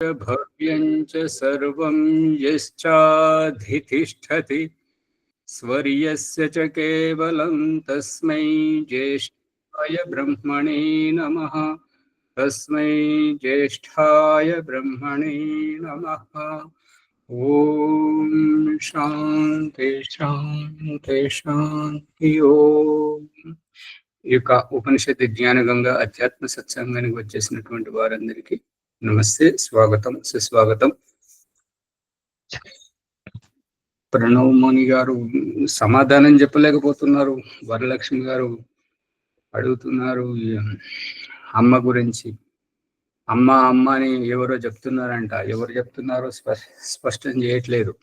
भव्यं च सर्वं यश्चाधितिष्ठति स्वर्यस्य च केवलं तस्मै ज्येष्ठाय ब्रह्मणे नमः। तस्मै ज्येष्ठाय ब्रह्मणे नमः। ओम शांति शांति शांति ओम। ఈ యొక్క ఉపనిషత్తు జ్ఞాన గంగా అధ్యాత్మ సత్సంగానికి వచ్చేసినటువంటి వారందరికీ నమస్తే, స్వాగతం, సుస్వాగతం. ప్రణవ్ మణి గారు సమాధానం చెప్పలేకపోతున్నారు. వరలక్ష్మి గారు అడుగుతున్నారు అమ్మ గురించి. అమ్మ అమ్మ అని ఎవరో చెప్తున్నారంట. ఎవరు చెప్తున్నారో స్పష్టం చేయట్లేదు.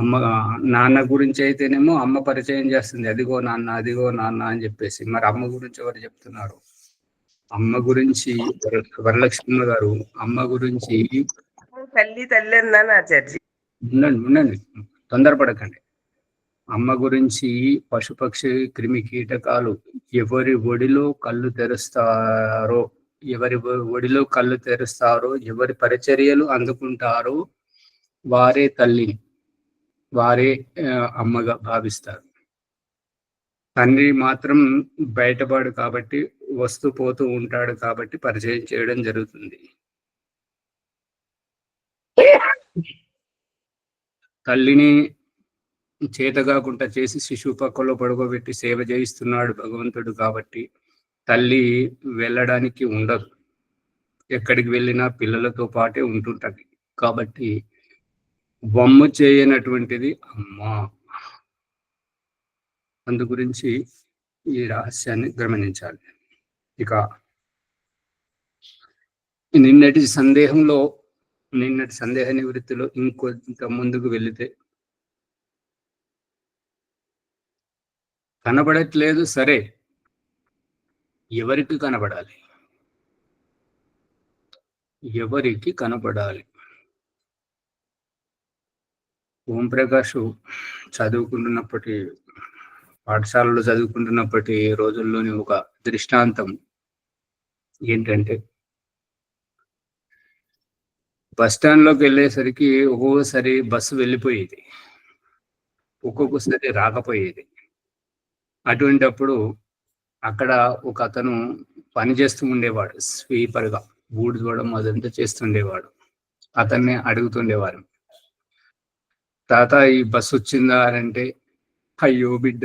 అమ్మ నాన్న గురించి అయితేనేమో అమ్మ పరిచయం చేస్తుంది, అదిగో నాన్న అదిగో నాన్న అని చెప్పేసి. మరి అమ్మ గురించి ఎవరు చెప్తున్నారు? అమ్మ గురించి వరలక్ష్మి గారు అమ్మ గురించి తల్లి తల్లి అన్నాను ఆచార్య. ఉండండి, తొందరపడకండి. అమ్మ గురించి పశుపక్షి క్రిమి కీటకాలు ఎవరి ఒడిలో కళ్ళు తెరుస్తారో, ఎవరి పరిచర్యలు అందుకుంటారో వారే తల్లిని, వారే అమ్మగా భావిస్తారు. తండ్రి మాత్రం బయటపడు కాబట్టి, వస్తూ పోతూ ఉంటాడు కాబట్టి పరిచయం చేయడం జరుగుతుంది. తల్లిని చేతగాకుండా చేసి శిశువు పక్కలో పడుకోబెట్టి సేవ చేయిస్తున్నాడు భగవంతుడు కాబట్టి తల్లి వెళ్ళడానికి ఉండదు. ఎక్కడికి వెళ్ళినా పిల్లలతో పాటే ఉంటుంటది. కాబట్టి వమ్ము చేయనటువంటిది అమ్మ. అందు గురించి ఈ రహస్యాన్ని గమనించాలి. ఇక నిన్నటి సందేహ నివృత్తిలో ఇంకొంత ముందుకు వెళితే, కనబడట్లేదు సరే, ఎవరికి కనబడాలి? ఎవరికి కనబడాలి? ఓంప్రకాష్ పాఠశాలలో చదువుకుంటున్నప్పటి రోజుల్లోని ఒక దృష్టాంతం ఏంటంటే, బస్ స్టాండ్ లోకి వెళ్ళేసరికి ఒక్కొక్కసారి బస్సు వెళ్ళిపోయేది, ఒక్కొక్కసారి రాకపోయేది. అటువంటప్పుడు అక్కడ ఒక అతను పని చేస్తూ ఉండేవాడు, స్వీపర్గా ఊడ్చడం అదంతా చేస్తుండేవాడు. అతన్ని అడుగుతుండేవారు, తాత ఈ బస్సు వచ్చిందా అని అంటే, అయ్యో బిడ్డ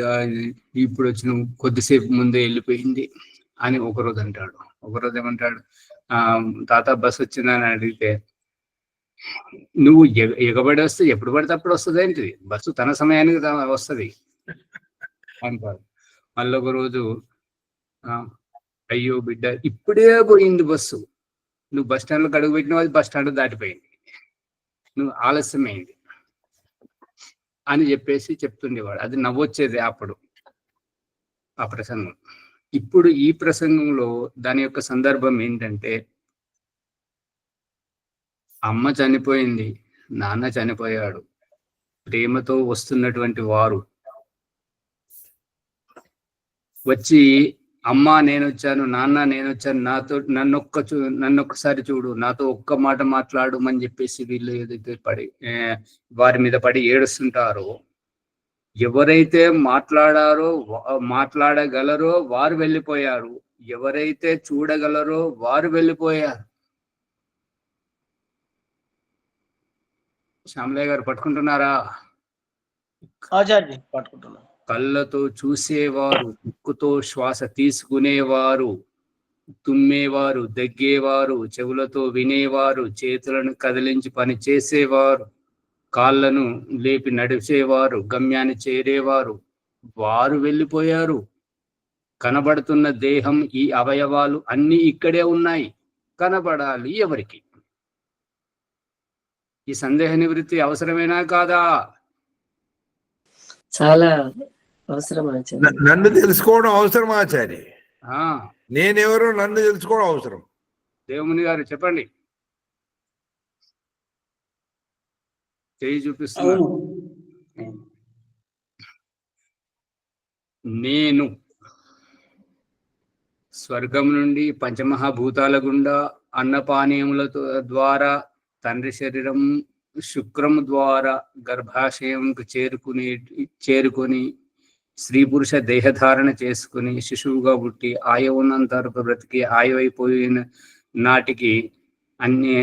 ఇప్పుడు వచ్చిన కొద్దిసేపు ముందే వెళ్ళిపోయింది అని ఒకరోజు అంటాడు. ఒకరోజు ఏమంటాడు, తాత బస్సు వచ్చిందా అని అడిగితే, నువ్వు ఎగబడి వస్తే ఎప్పుడు పడితే అప్పుడు వస్తుంది ఏంటిది, బస్సు తన సమయానికి వస్తుంది అంటారు. మళ్ళీ ఒక రోజు, అయ్యో బిడ్డ ఇప్పుడే పోయింది బస్సు, నువ్వు బస్ స్టాండ్లో అడుగు పెట్టినావు, అది బస్ స్టాండ్ దాటిపోయింది, నువ్వు ఆలస్యమైంది అని చెప్పేసి చెప్తుండేవాడు. అది నవ్వొచ్చేది అప్పుడు ఆ ప్రసంగం. ఇప్పుడు ఈ ప్రసంగంలో దాని యొక్క సందర్భం ఏంటంటే, అమ్మ చనిపోయింది, నాన్న చనిపోయాడు, ప్రేమతో వస్తున్నటువంటి వారు వచ్చి, అమ్మ నేను వచ్చాను, నాన్న నేను వచ్చాను, నన్నొక్కసారి చూడు, నాతో ఒక్క మాట మాట్లాడు అని చెప్పేసి వీళ్ళు ఏదైతే వారి మీద పడి ఏడుస్తుంటారో, ఎవరైతే మాట్లాడగలరో వారు వెళ్ళిపోయారు, ఎవరైతే చూడగలరో వారు వెళ్ళిపోయారు. శ్యామలయ్య గారు పట్టుకుంటున్నారా? పట్టుకుంటున్నా. కళ్ళతో చూసేవారు, ముక్కుతో శ్వాస తీసుకునేవారు, తుమ్మేవారు, దగ్గేవారు, చెవులతో వినేవారు, చేతులను కదిలించి పని చేసేవారు, కాళ్ళను లేపి నడిచేవారు, గమ్యాన్ని చేరేవారు, వారు వెళ్ళిపోయారు. కనబడుతున్న దేహం, ఈ అవయవాలు అన్ని ఇక్కడే ఉన్నాయి, కనబడాలి ఎవరికి? ఈ సందేహ నివృత్తి అవసరమేనా కాదా? చాలా అవసరం. నన్ను తెలుసుకోవడం అవసరం ఆచార్య. నేనెవరో నన్ను తెలుసుకోవడం అవసరం. దేవముని గారు చెప్పండి, చేయి చూపిస్తున్నారు. నేను స్వర్గం నుండి పంచమహాభూతాల గుండా అన్నపానీయముల ద్వారా తండ్రి శరీరం శుక్రము ద్వారా గర్భాశయంకు చేరుకొని స్త్రీ పురుష దేహధారణ చేసుకుని శిశువుగా పుట్టి ఆయువు ఉన్నంత వరకు బ్రతికి ఆయువైపోయిన నాటికి అన్ని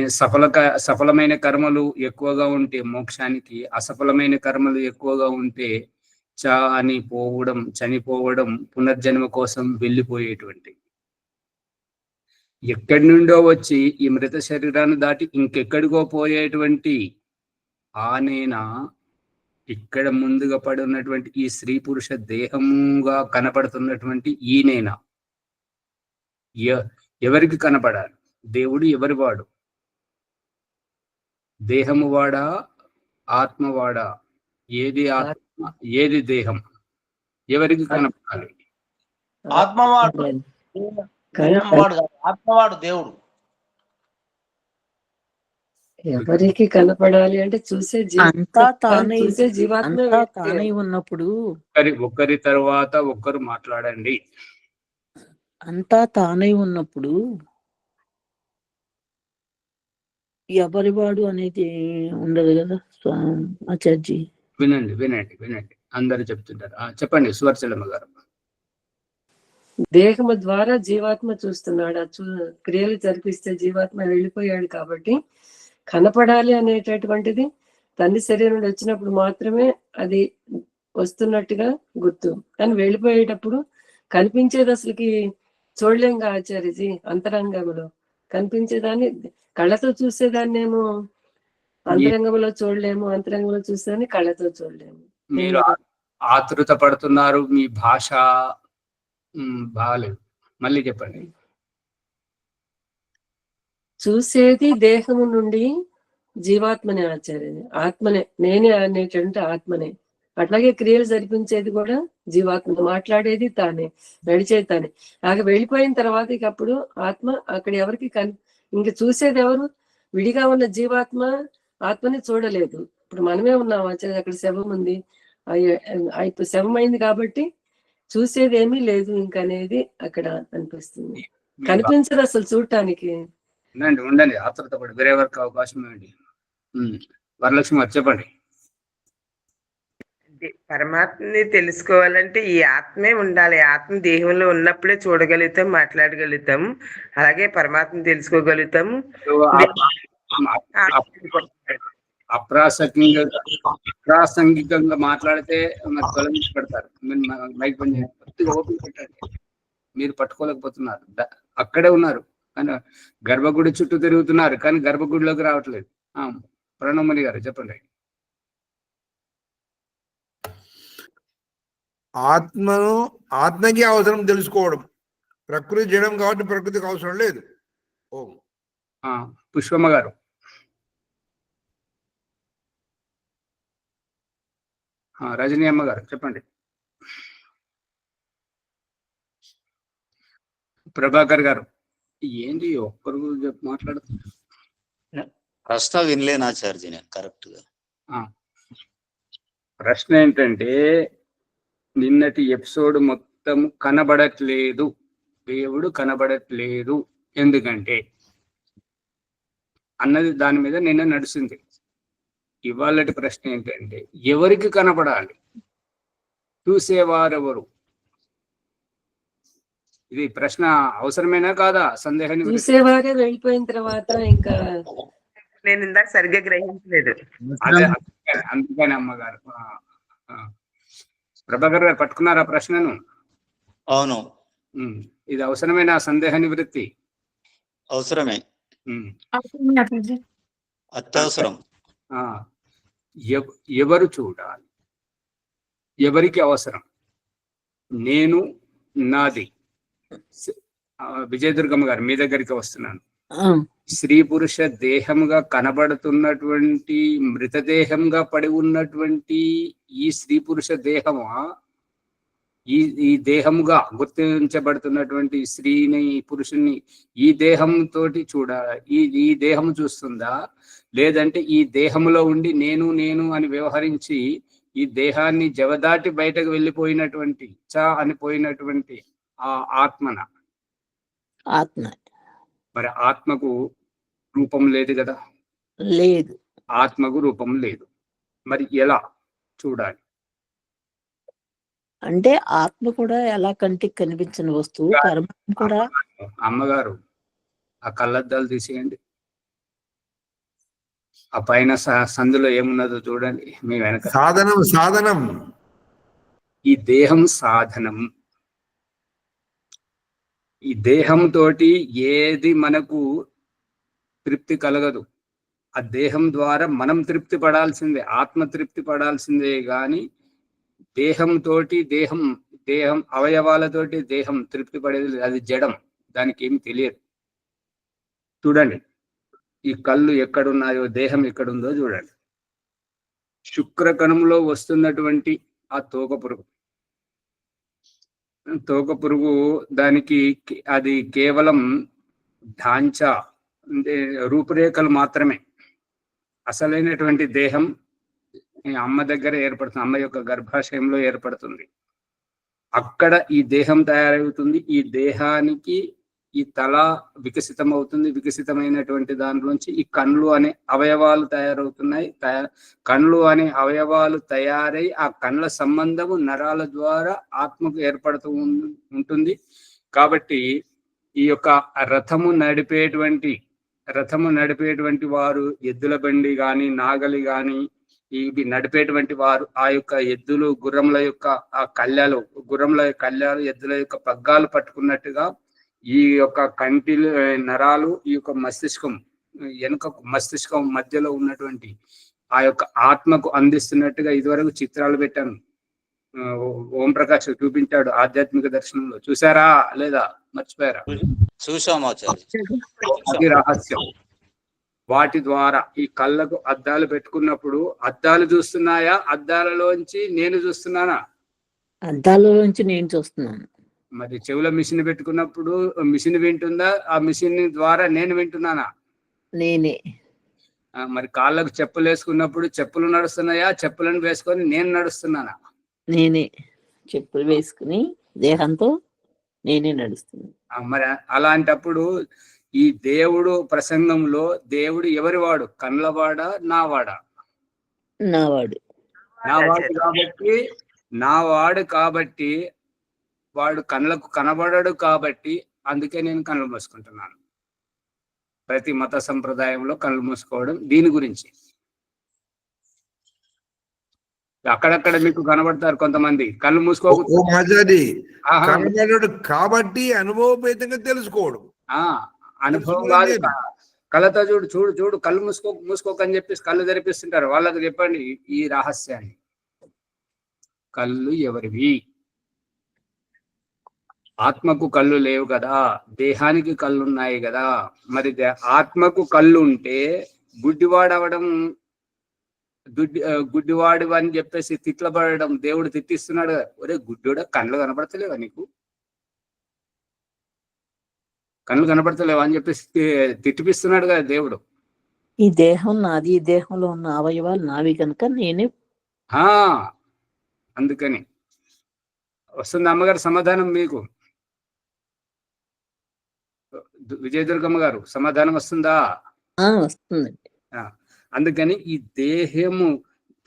సఫలమైన కర్మలు ఎక్కువగా ఉంటే మోక్షానికి, అసఫలమైన కర్మలు ఎక్కువగా ఉంటే చనిపోవడం పునర్జన్మ కోసం వెళ్ళిపోయేటువంటి, ఎక్కడి నుండో వచ్చి ఈ మృత శరీరాన్ని దాటి ఇంకెక్కడికో పోయేటువంటి ఆ నేన ఇక్కడ ముందుగా పడి ఉన్నటువంటి ఈ స్త్రీ పురుష దేహముగా కనపడుతున్నటువంటి ఈ నేన ఎవరికి కనపడాలి? దేవుడు ఎవరి వాడు? దేహము వాడా, ఆత్మవాడా? ఏది ఆత్మ, ఏది దేహం? ఎవరికి కనపడాలి? ఆత్మవాడు ఆత్మవాడు దేవుడు. ఎవరికి కనపడాలి అంటే చూసే జీవాత్మ తానై ఉన్నప్పుడు ఒక్కరి తర్వాత ఒక్కరు మాట్లాడండి. అంతా తానై ఉన్నప్పుడు ఎవరివాడు అనేది ఉండదు కదా ఆచార్జీ. వినండి వినండి వినండి, అందరు చెప్తుంటారు. చెప్పండి సువర్చలమ్మ గారు. దేహము ద్వారా జీవాత్మ చూస్తున్నాడు. క్రియలు జరిపిస్తే జీవాత్మ వెళ్ళిపోయాడు కాబట్టి కనపడాలి అనేటటువంటిది తండ్రి శరీరం నుండి వచ్చినప్పుడు మాత్రమే అది వస్తున్నట్టుగా గుర్తు. కానీ వెళ్ళిపోయేటప్పుడు కనిపించేది అసలుకి చూడలేంగా ఆచార్యజీ. అంతరంగంలో కనిపించేదాన్ని కళ్ళతో చూసేదాన్ని ఏమో అంతరంగంలో చూడలేము, అంతరంగంలో చూసేదాన్ని కళ్ళతో చూడలేము. మీరు ఆతృత పడుతున్నారు, మీ భాష బాగాలేదు, మళ్ళీ చెప్పండి. చూసేది దేహము నుండి జీవాత్మనే ఆచార్యని, ఆత్మనే, నేనే అనేటువంటి ఆత్మనే. అట్లాగే క్రియలు జరిపించేది కూడా జీవాత్మ, మాట్లాడేది తానే, నడిచేది తానే. అలాగే వెళ్ళిపోయిన తర్వాత ఇక అప్పుడు ఆత్మ అక్కడ ఎవరికి ఇంక చూసేది ఎవరు? విడిగా ఉన్న జీవాత్మ ఆత్మని చూడలేదు. ఇప్పుడు మనమే ఉన్నాం ఆచార్య, అక్కడ శవం ఉంది, ఇప్పుడు శవం అయింది కాబట్టి చూసేది ఏమీ లేదు ఇంక అనేది అక్కడ అనిపిస్తుంది. కనిపించదు అసలు చూడటానికి. ఉండండి, ఆతృత పడి వేరే వరకు అవకాశం ఇవ్వండి. వరలక్ష్మి గారు చెప్పండి. పరమాత్మని తెలుసుకోవాలంటే ఈ ఆత్మే ఉండాలి. ఆత్మ దేహంలో ఉన్నప్పుడే చూడగలుగుతాం, మాట్లాడగలుగుతాం, అలాగే పరమాత్మని తెలుసుకోగలుగుతాం. అప్రాసంగికంగా మాట్లాడితే తొలగించి పెడతారు. మైక్ పని ఓపిక పెట్టండి, మీరు పట్టుకోలేకపోతున్నారు. అక్కడే ఉన్నారు కానీ గర్భగుడి చుట్టూ తిరుగుతున్నారు కానీ గర్భగుడిలోకి రావట్లేదు. ప్రణవమణి గారు చెప్పండి. ఆత్మకి అవసరం తెలుసుకోవడం. ప్రకృతి జడం కాబట్టి ప్రకృతికి అవసరం లేదు. పుష్పమ్మ గారు. రజనీ అమ్మ గారు చెప్పండి. ప్రభాకర్ గారు. ఏంటి ఒక్కరు మాట్లాడుతున్నారు? ప్రశ్న వినలేను ఆచార్య నేను కరెక్ట్ గా. ప్రశ్న ఏంటంటే, నిన్నటి ఎపిసోడ్ మొత్తం కనబడట్లేదు, దేవుడు కనబడట్లేదు ఎందుకంటే అన్నది దాని మీద నిన్న నడిచింది. ఇవాళటి ప్రశ్న ఏంటంటే, ఎవరికి కనపడాలి? చూసేవారెవరు? ఇది ప్రశ్న అవసరమేనా కాదా? సందేహాన్ని చూసేవారే వెళ్ళిపోయిన తర్వాత ఇంకా నేను ఇందాక సరిగ్గా గ్రహించలేదు. అందుకని అమ్మగారు. ప్రభాకర్ గారు పట్టుకున్నారా ప్రశ్నను? అవును. ఇది అవసరమేనా సందేహ నివృత్తి? అవసరమే, అత్యవసరం. ఎవరు చూడాలి? ఎవరికి అవసరం? నేను, నాది. విజయదుర్గమ్మ గారు మీ దగ్గరికి వస్తున్నాను. స్త్రీ పురుష దేహంగా కనబడుతున్నటువంటి మృతదేహంగా పడి ఉన్నటువంటి ఈ స్త్రీ పురుష దేహమా, ఈ దేహముగా గుర్తించబడుతున్నటువంటి స్త్రీని పురుషుని ఈ దేహంతో ఈ దేహము చూస్తుందా? లేదంటే ఈ దేహములో ఉండి నేను నేను అని వ్యవహరించి ఈ దేహాన్ని జవదాటి బయటకు వెళ్ళిపోయినటువంటి చ అని పోయినటువంటి ఆ ఆత్మన? ఆత్మ. మరి ఆత్మకు రూపం లేదు కదా, లేదు. ఆత్మకు రూపం లేదు. మరి ఎలా చూడాలి? అంటే ఆత్మ కూడా ఎలా కంటికి కనిపించిన వస్తువు, పరమాత్మ కూడా. అమ్మగారు ఆ కళ్ళద్దాలు తీసేయండి, ఆ పైన సందులో ఏమున్నదో చూడండి మీ వెనక. సాధనం సాధనం. ఈ దేహం సాధనం. ఈ దేహంతో ఏది మనకు తృప్తి కలగదు. ఆ దేహం ద్వారా మనం తృప్తి పడాల్సిందే, ఆత్మ తృప్తి పడాల్సిందే. గాని దేహంతో దేహం అవయవాలతోటి దేహం తృప్తి పడేది, అది జడం, దానికి ఏమి తెలియదు. చూడండి ఈ కళ్ళు ఎక్కడున్నాయో, దేహం ఎక్కడుందో చూడండి. శుక్రకణంలో వస్తున్నటువంటి ఆ తోక పురుగు దానికి అది కేవలం ఢాంచా, అంటే రూపురేఖలు మాత్రమే. అసలైనటువంటి దేహం అమ్మ దగ్గర ఏర్పడుతుంది, అమ్మ యొక్క గర్భాశయంలో ఏర్పడుతుంది. అక్కడ ఈ దేహం తయారవుతుంది. ఈ దేహానికి ఈ తల వికసితం అవుతుంది. వికసితమైనటువంటి దానిలోంచి ఈ కళ్ళు అనే అవయవాలు తయారవుతున్నాయి. కళ్ళు అనే అవయవాలు తయారై ఆ కళ్ళ సంబంధము నరాల ద్వారా ఆత్మకు ఏర్పడుతూ ఉంటుంది. కాబట్టి ఈ యొక్క రథము నడిపేటువంటి వారు, ఎద్దుల బండి గాని నాగలి గాని ఇవి నడిపేటువంటి వారు, ఆ యొక్క ఎద్దులు గుర్రముల యొక్క ఆ కళ్యాలు, ఎద్దుల యొక్క పగ్గాలు పట్టుకున్నట్టుగా ఈ యొక్క కంటి నరాలు, ఈ యొక్క మస్తిష్కం మధ్యలో ఉన్నటువంటి ఆ యొక్క ఆత్మకు అందిస్తున్నట్టుగా ఇదివరకు చిత్రాలు పెట్టాను. ఓం ప్రకాష్ చూపించాడు ఆధ్యాత్మిక దర్శనంలో. చూసారా లేదా, మర్చిపోయారా? చూసాం ఆచార్య. అది రహస్యం. వాటి ద్వారా ఈ కళ్ళకు అద్దాలు పెట్టుకున్నప్పుడు అద్దాలు చూస్తున్నాయా, అద్దాలలోంచి నేను చూస్తున్నానా? అద్దాలలోంచి నేను చూస్తున్నాను. మరి చెవుల మిషన్ పెట్టుకున్నప్పుడు మిషన్ వింటుందా, ఆ మిషన్ ద్వారా నేను వింటున్నానా? నేనే. మరి కాళ్ళకు చెప్పులు వేసుకున్నప్పుడు చెప్పులు నడుస్తున్నాయా, చెప్పులను వేసుకొని నేను నడుస్తున్నానా? నేనే. చెప్పులు వేసుకుని దేహంతో నేనే నడుస్తున్నాను. మరి అలాంటప్పుడు ఈ దేవుడు ప్రసంగంలో దేవుడు ఎవరి వాడు? కళ్ళవాడా, నావాడా? నావాడు. నావాడు కాబట్టి వాడు కళ్ళకు కనబడడు కాబట్టి అందుకే నేను కళ్ళు మూసుకుంటున్నాను. ప్రతి మత సంప్రదాయంలో కళ్ళు మూసుకోవడం దీని గురించి. అక్కడక్కడ మీకు కనబడతారు కొంతమంది కళ్ళు మూసుకోకూడదు కనబడడు కాబట్టి అనుభవపేతంగా తెలుసుకోవడం. అనుభవం కాదు, కళ్ళతో చూడు కళ్ళు మూసుకోకని చెప్పేసి కళ్ళు తెరిపిస్తుంటారు. వాళ్ళకి చెప్పండి ఈ రహస్యాన్ని. కళ్ళు ఎవరివి? ఆత్మకు కళ్ళు లేవు కదా, దేహానికి కళ్ళు ఉన్నాయి కదా. మరి ఆత్మకు కళ్ళు ఉంటే గుడ్డివాడు అని చెప్పేసి తిట్లబడడం, దేవుడు తిట్టిస్తున్నాడు కదా. ఒరే గుడ్డివాడ, కళ్ళు కనబడతలేవా నీకు? కళ్ళు కనబడతలేవా అని చెప్పేసి తిట్టిపిస్తున్నాడు కదా దేవుడు. ఈ దేహం నాది, ఈ దేహంలో ఉన్న అవయవాలు నావి కనుక నేనే. అందుకని వస్తుంది అమ్మగారు సమాధానం మీకు. విజయదుర్గమ్మ గారు సమాధానం వస్తుందా? వస్తుందండి. అందుకని ఈ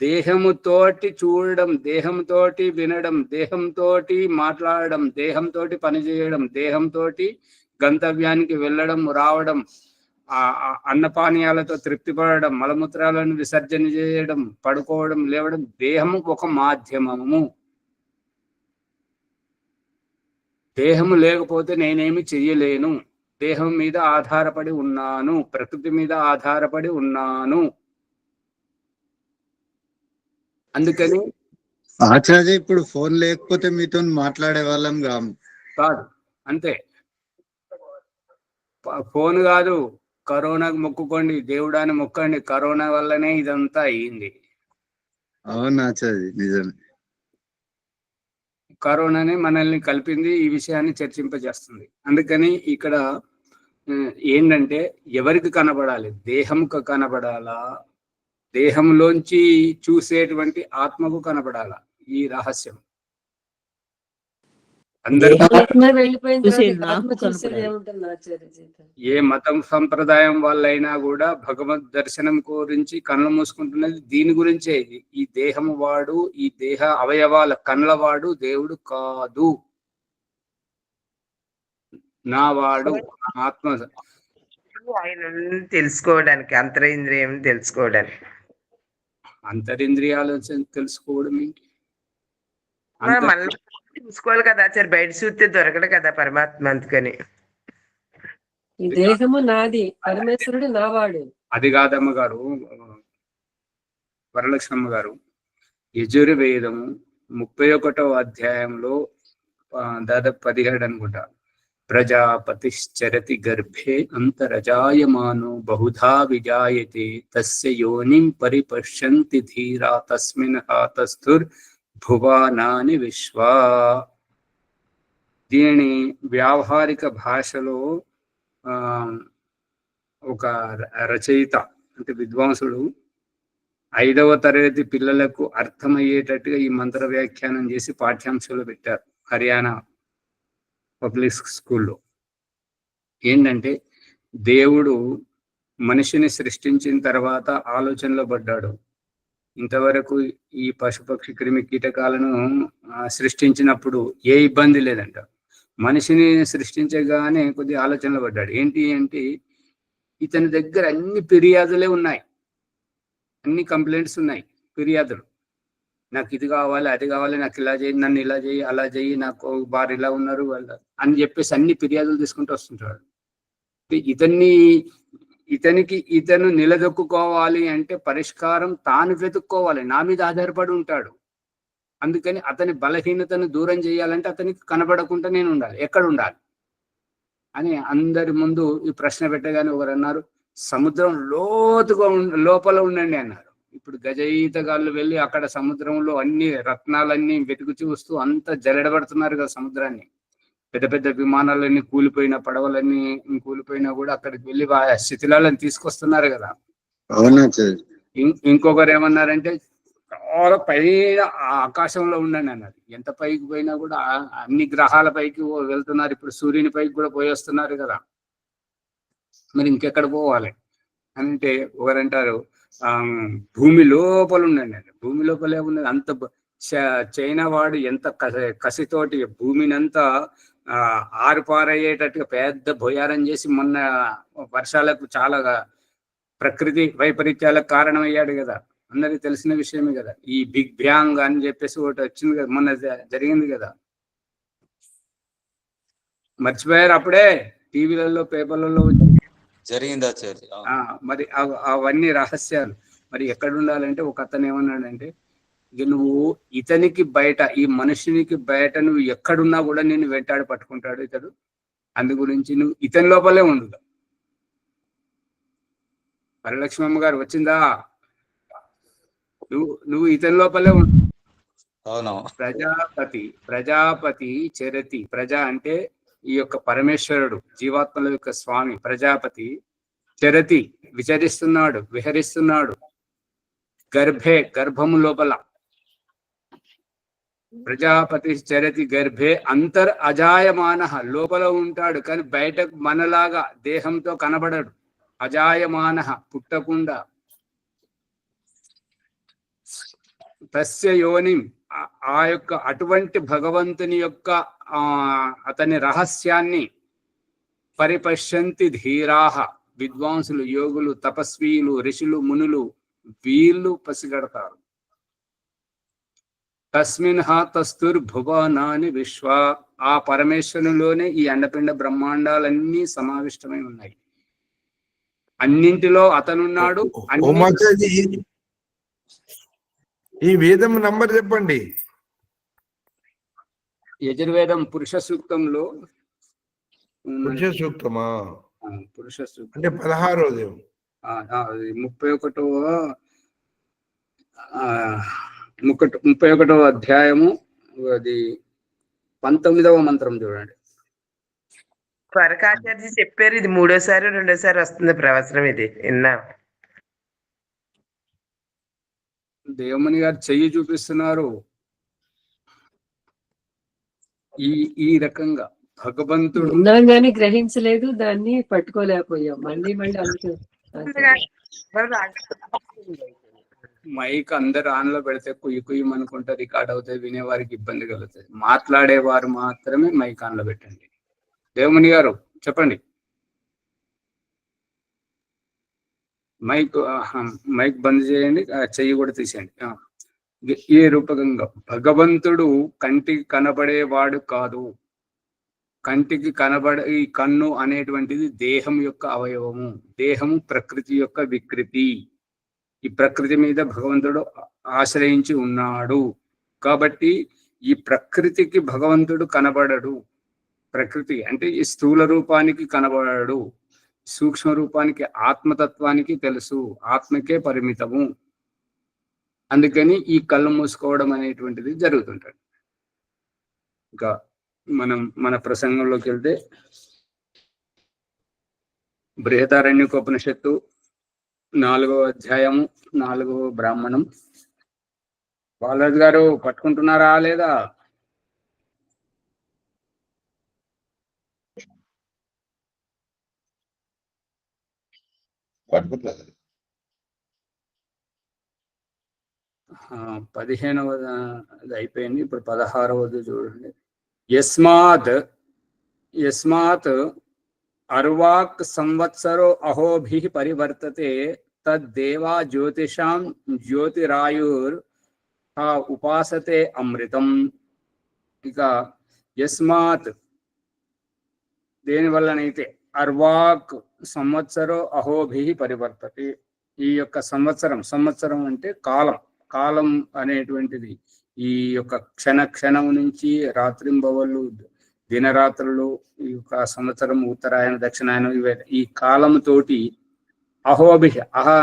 దేహముతోటి చూడడం, దేహంతోటి వినడం, దేహంతోటి మాట్లాడడం, దేహంతోటి పనిచేయడం, దేహంతోటి గంతవ్యానికి వెళ్ళడం రావడం, అన్నపానీయాలతో తృప్తి పడడం, మలమూత్రాలను విసర్జన చేయడం, పడుకోవడం, లేవడం, దేహము ఒక మాధ్యమము. దేహము లేకపోతే నేనేమి చెయ్యలేను. దేహం మీద ఆధారపడి ఉన్నాను, ప్రకృతి మీద ఆధారపడి ఉన్నాను. అందుకని ఆచార్య ఇప్పుడు ఫోన్ లేకపోతే మీతో మాట్లాడే వాళ్ళం కాదు, అంతే. ఫోన్ కాదు, కరోనాకు మొక్కుకోండి, దేవుడాన్ని మొక్కండి. కరోనా వల్లనే ఇదంతా అయ్యింది. అవును ఆచార్య, నిజమే. కరోనానే మనల్ని కలిపింది, ఈ విషయాన్ని చర్చింపజేస్తుంది. అందుకని ఇక్కడ ఏంటంటే ఎవరికి కనబడాలి? దేహంకు కనబడాలా, దేహంలోంచి చూసేటువంటి ఆత్మకు కనబడాలా? ఈ రహస్యం అందరు ఆత్మ వెళ్ళిపోయిన తర్వాత చూసేది ఇక నాకు ఆత్మ చూసేది కనపడాలి. ఏముంటుంది ఆచార్య జీవితం? ఏ మతం సంప్రదాయం వాళ్ళైనా కూడా భగవద్ దర్శనం గురించి కళ్ళు మూసుకుంటున్నది దీని గురించే. ఈ దేహము వాడు, ఈ దేహ అవయవాల కళ్ళవాడు దేవుడు కాదు, నా వాడు ఆత్మ. ఆయన తెలుసుకోవడానికి, అంతరేంద్రియం తెలుసుకోవడానికి. అంతరింద్రియాలు తెలుసుకోవడం ఏంటి? మనల్ని చూసుకోవాలి కదా ఆచార్య, బయట చూస్తే దొరకడు కదా పరమాత్మ, అందుకని. ఈ దేహము నాది, పరమేశ్వరుడు నావాడు. అది కాదమ్మ గారు, వరలక్ష్మమ్మ గారు, యజుర్వేదము 31వ అధ్యాయంలో దాదాపు 17 అనుకుంటా, ప్రజాపతిశ్చరతి గర్భే అంతరజాయమానో బహుధా విజాయతే తస్య యోనిం పరిపశ్యంతి ధీరా తస్మిన్ హాతస్థుర్ భువానాని విశ్వా. దీనిని వ్యావహారిక భాషలో ఒక రచయిత అంటే విద్వాంసుడు 5వ తరగతి పిల్లలకు అర్థమయ్యేటట్టుగా ఈ మంత్ర వ్యాఖ్యానం చేసి పాఠ్యాంశాలు పెట్టారు హర్యానా పబ్లిక్ స్కూల్లో. ఏంటంటే, దేవుడు మనిషిని సృష్టించిన తర్వాత ఆలోచనలో పడ్డాడు. ఇంతవరకు ఈ పశుపక్షి క్రిమి కీటకాలను సృష్టించినప్పుడు ఏ ఇబ్బంది లేదంట. మనిషిని సృష్టించగానే కొద్ది ఆలోచనలో పడ్డాడు. ఏంటి అంటే, ఇతని దగ్గర అన్ని ఫిర్యాదులే ఉన్నాయి, అన్ని కంప్లైంట్స్ ఉన్నాయి, ఫిర్యాదులు. నాకు ఇది కావాలి, అది కావాలి, నాకు ఇలా చేయి, నన్ను ఇలా చేయి, అలా చేయి, నాకు వారు ఇలా ఉన్నారు అని చెప్పేసి అన్ని ఫిర్యాదులు తీసుకుంటూ వస్తుంటాడు. ఇతను నిలదొక్కుకోవాలి అంటే పరిష్కారం తాను వెతుక్కోవాలి, నా మీద ఆధారపడి ఉంటాడు. అందుకని అతని బలహీనతను దూరం చేయాలంటే అతనికి కనబడకుండా నేను ఉండాలి, ఎక్కడ ఉండాలి అని అందరి ముందు ఈ ప్రశ్న పెట్టగానే ఒకరు అన్నారు, సముద్రం లోపల ఉండండి అన్నారు. ఇప్పుడు గజయితగాళ్ళు వెళ్ళి అక్కడ సముద్రంలో అన్ని రత్నాలన్నీ వెతుకు చూస్తూ అంత జలెడబడుతున్నారు కదా సముద్రాన్ని. పెద్ద పెద్ద విమానాలన్నీ కూలిపోయిన, పడవలన్నీ కూలిపోయినా కూడా అక్కడికి వెళ్ళి శిథిలాలను తీసుకొస్తున్నారు కదా. ఇంకొకరు ఏమన్నారంటే, చాలా పైన ఆకాశంలో ఉండండి అన్నారు. ఎంత పైకి పోయినా కూడా అన్ని గ్రహాల పైకి వెళ్తున్నారు. ఇప్పుడు సూర్యుని పైకి కూడా పోయి వస్తున్నారు కదా, మరి ఇంకెక్కడ పోవాలి అంటే ఒకరంటారు భూమి లోపల ఉండండి అండి. భూమి లోపలే ఉన్నది. అంత చైనా వాడు ఎంత కసితోటి భూమిని అంతా ఆరుపారయ్యేటట్టుగా పెద్ద భొయారం చేసి మొన్న వర్షాలకు చాలా ప్రకృతి వైపరీత్యాలకు కారణమయ్యాడు కదా, అందరికి తెలిసిన విషయమే కదా. ఈ బిగ్ బ్యాంగ్ అని చెప్పేసి ఒకటి వచ్చింది కదా, మొన్న జరిగింది కదా, మర్చిపోయారు అప్పుడే టీవీలలో పేపర్లలో జరిగిందా? మరి అవన్నీ రహస్యాలు. మరి ఎక్కడ ఉండాలంటే ఒక అతను ఏమన్నాడంటే, ఇక నువ్వు ఇతనికి బయట, ఈ మనుషునికి బయట నువ్వు ఎక్కడున్నా కూడా నేను వెంటాడి పట్టుకుంటాడు ఇతడు. అందు గురించి నువ్వు ఇతని లోపలే ఉండు. వరలక్ష్మమ్మ గారు వచ్చిందా? నువ్వు ఇతని లోపలే ఉండు. ప్రజాపతి చరతి. ప్రజా అంటే ఈ యొక్క పరమేశ్వరుడు, జీవాత్మల యొక్క స్వామి. ప్రజాపతి చరతి విచరిస్తున్నాడు, విహరిస్తున్నాడు. గర్భము లోపల. ప్రజాపతి చరతి గర్భే అంతర్ అజాయమాన. లోపల ఉంటాడు కానీ బయటకు మనలాగా దేహంతో కనబడడు. అజాయమాన, పుట్టకుండా. తస్య యోనిం, ఆ యొక్క అటువంటి భగవంతుని యొక్క అతని రహస్యాన్ని పరిపశ్యంతి ధీరాహ, విద్వాంసులు, యోగులు, తపస్వీలు, ఋషులు, మునులు వీళ్ళు పసిగడతారు. తస్మిన్ హాతస్థుర్ భువనాని విశ్వ. ఆ పరమేశ్వరునిలోనే ఈ అండపిండ బ్రహ్మాండాలన్నీ సమావిష్టమై ఉన్నాయి. అన్నింటిలో అతనున్నాడు. ఈ వేదం నంబర్ చెప్పండి. యజుర్వేదం పురుష సూక్తంలో. పురుష సూక్తమా? పురుష సూక్తం అంటే 16వ 31వ అధ్యాయము, అది 19వ మంత్రం చూడండి. త్వరకాచార్య చెప్పారు, ఇది 3వసారి 2వసారి వస్తుంది ప్రవచనం. ఇది విన్నా. దేవమణి గారు చెయ్యి చూపిస్తున్నారు. ఈ రకంగా భగవంతుడు ఉన్నాం కానీ గ్రహించలేదు, దాన్ని పట్టుకోలేకపోయాం. మళ్ళీ అందుకే మైక్ అందరు ఆన్ లో పెడితే కుయ్యి కుయ్యమనుకుంటే రికార్డ్ అవుతాయి, వినేవారికి ఇబ్బంది కలుగుతుంది. మాట్లాడేవారు మాత్రమే మైక్ ఆన్ లో పెట్టండి. దేవమణి గారు చెప్పండి. మైక్ బంద్ చేయండి, చెయ్యి కూడా తీసేయండి. ఈ రూపకంగా భగవంతుడు కంటికి కనబడేవాడు కాదు. కంటికి కనబడే ఈ కన్ను అనేటువంటిది దేహం యొక్క అవయవము. దేహము ప్రకృతి యొక్క వికృతి. ఈ ప్రకృతి మీద భగవంతుడు ఆశ్రయించి ఉన్నాడు. కాబట్టి ఈ ప్రకృతికి భగవంతుడు కనబడడు. ప్రకృతి అంటే ఈ స్థూల రూపానికి కనబడడు. సూక్ష్మ రూపానికి, ఆత్మతత్వానికి తెలుసు, ఆత్మకే పరిమితము. అందుకని ఈ కళ్ళు మూసుకోవడం అనేటువంటిది జరుగుతుంటది. ఇంకా మన ప్రసంగంలోకి వెళ్తే బృహదారణ్యకోపనిషత్తు 4వ అధ్యాయము 4వ బ్రాహ్మణం. బాలరాజు గారు పట్టుకుంటున్నారా లేదా? పట్టుకుంటుంది. 15వది అయిపోయింది, ఇప్పుడు 16వది చూడండి. యస్మాత్ అర్వాక్ సంవత్సరో అహోభిః పరివర్తతే తద్దేవా జ్యోతిషాం జ్యోతిరాయుర్ ఉపాసతే అమృతం. ఇక యస్మాత్ దేని వల్లనైతే అర్వాక్ సంవత్సరో అహోభిః పరివర్తతే. ఈ యొక్క సంవత్సరం అంటే కాలం అనేటువంటిది ఈ యొక్క క్షణం నుంచి రాత్రింబవళ్ళు, దినరాత్రులు, ఈ యొక్క సంవత్సరం, ఉత్తరాయణ, దక్షిణాయనం, ఈ కాలంతోటి అహోభిః,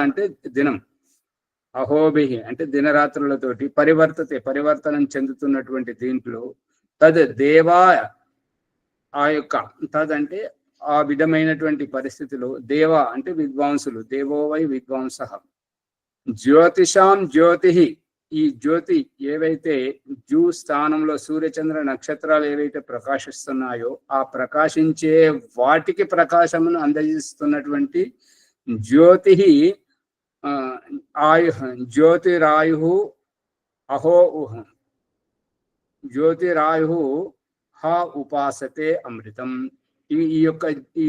అంటే దినం, అహోభిః అంటే దినరాత్రులతోటి పరివర్తనం చెందుతున్నటువంటి దీంట్లో తద్ దేవా, ఆ యొక్క తద్ అంటే ఆ విధమైనటువంటి పరిస్థితిలో, దేవ అంటే విద్వాంసులు, దేవో వై విద్వాంస, జ్యోతిషాం జ్యోతి, ఈ జ్యోతి ఏవైతే జూ స్థానంలో సూర్యచంద్ర నక్షత్రాలు ఏవైతే ప్రకాశిస్తున్నాయో ఆ ప్రకాశించే వాటికి ప్రకాశమును అందజేస్తున్నటువంటి జ్యోతి జ్యోతిరాయు జ్యోతిరాయు ఉపాసతే అమృతం. ఈ యొక్క ఈ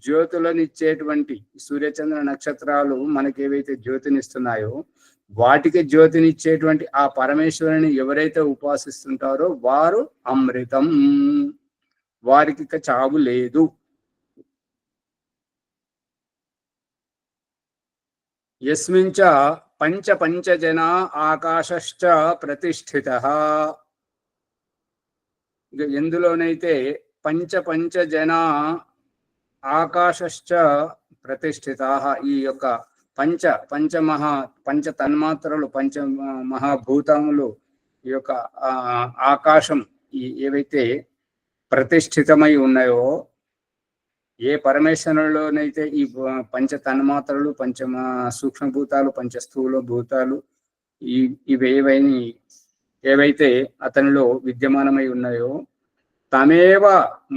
జ్యోతులనిచ్చేటువంటి సూర్యచంద్ర నక్షత్రాలు మనకి ఏవైతే జ్యోతినిస్తున్నాయో వాటికి జ్యోతినిచ్చేటువంటి ఆ పరమేశ్వరుని ఎవరైతే ఉపాసిస్తుంటారో వారు అమృతం, వారికి ఇక చావు లేదు. యస్మించ పంచజన ఆకాశశ్చ ప్రతిష్ఠితః. ఎందులోనైతే పంచజన ఆకాశశ్చ ప్రతిష్ఠితాః, ఈ యొక్క పంచ తన్మాత్రలు, పంచ మహాభూతములు, ఈ యొక్క ఆకాశం ఏవైతే ప్రతిష్ఠితమై ఉన్నాయో, ఏ పరమేశ్వరులోనైతే ఈ పంచ తన్మాత్రలు, సూక్ష్మభూతాలు, పంచస్థూల భూతాలు ఏవైతే అతనిలో విద్యమానమై ఉన్నాయో తమేవ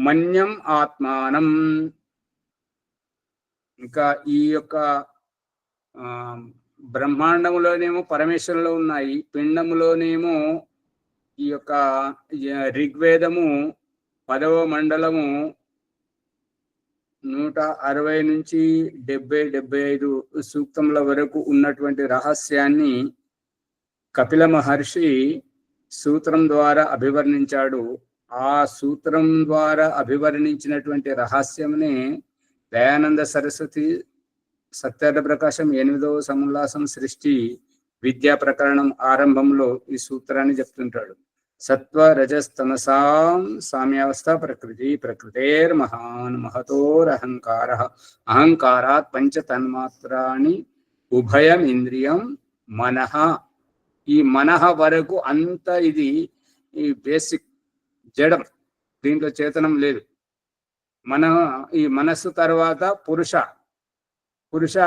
మన్యం ఆత్మానం. ఇంకా ఈ యొక్క బ్రహ్మాండములోనేమో పరమేశ్వరులో ఉన్నాయి, పిండములోనేమో ఈ యొక్క ఋగ్వేదము 10వ మండలము 160 నుంచి 70-75 సూక్తముల వరకు ఉన్నటువంటి రహస్యాన్ని కపిల మహర్షి సూత్రం ద్వారా అభివర్ణించాడు. ఆ సూత్రం ద్వారా అభివర్ణించినటువంటి రహస్యమునే దయానంద సరస్వతి సత్యార్థ ప్రకాశం 8వ సముల్లాసం సృష్టి విద్యా ప్రకరణం ఆరంభంలో ఈ సూత్రాన్ని చెప్తుంటాడు. సత్వ రజస్తమసాం సామ్యావస్థ ప్రకృతేర్మహాన్ మహతోరహంకారః అహంకారాత్ పంచ తన్మాత్రాని ఉభయం ఇంద్రియం మనః. ఈ మనః వరకు అంత ఇది ఈ బేసిక్ జడం, దీంట్లో చేతనం లేదు. ఈ మనస్సు తర్వాత పురుష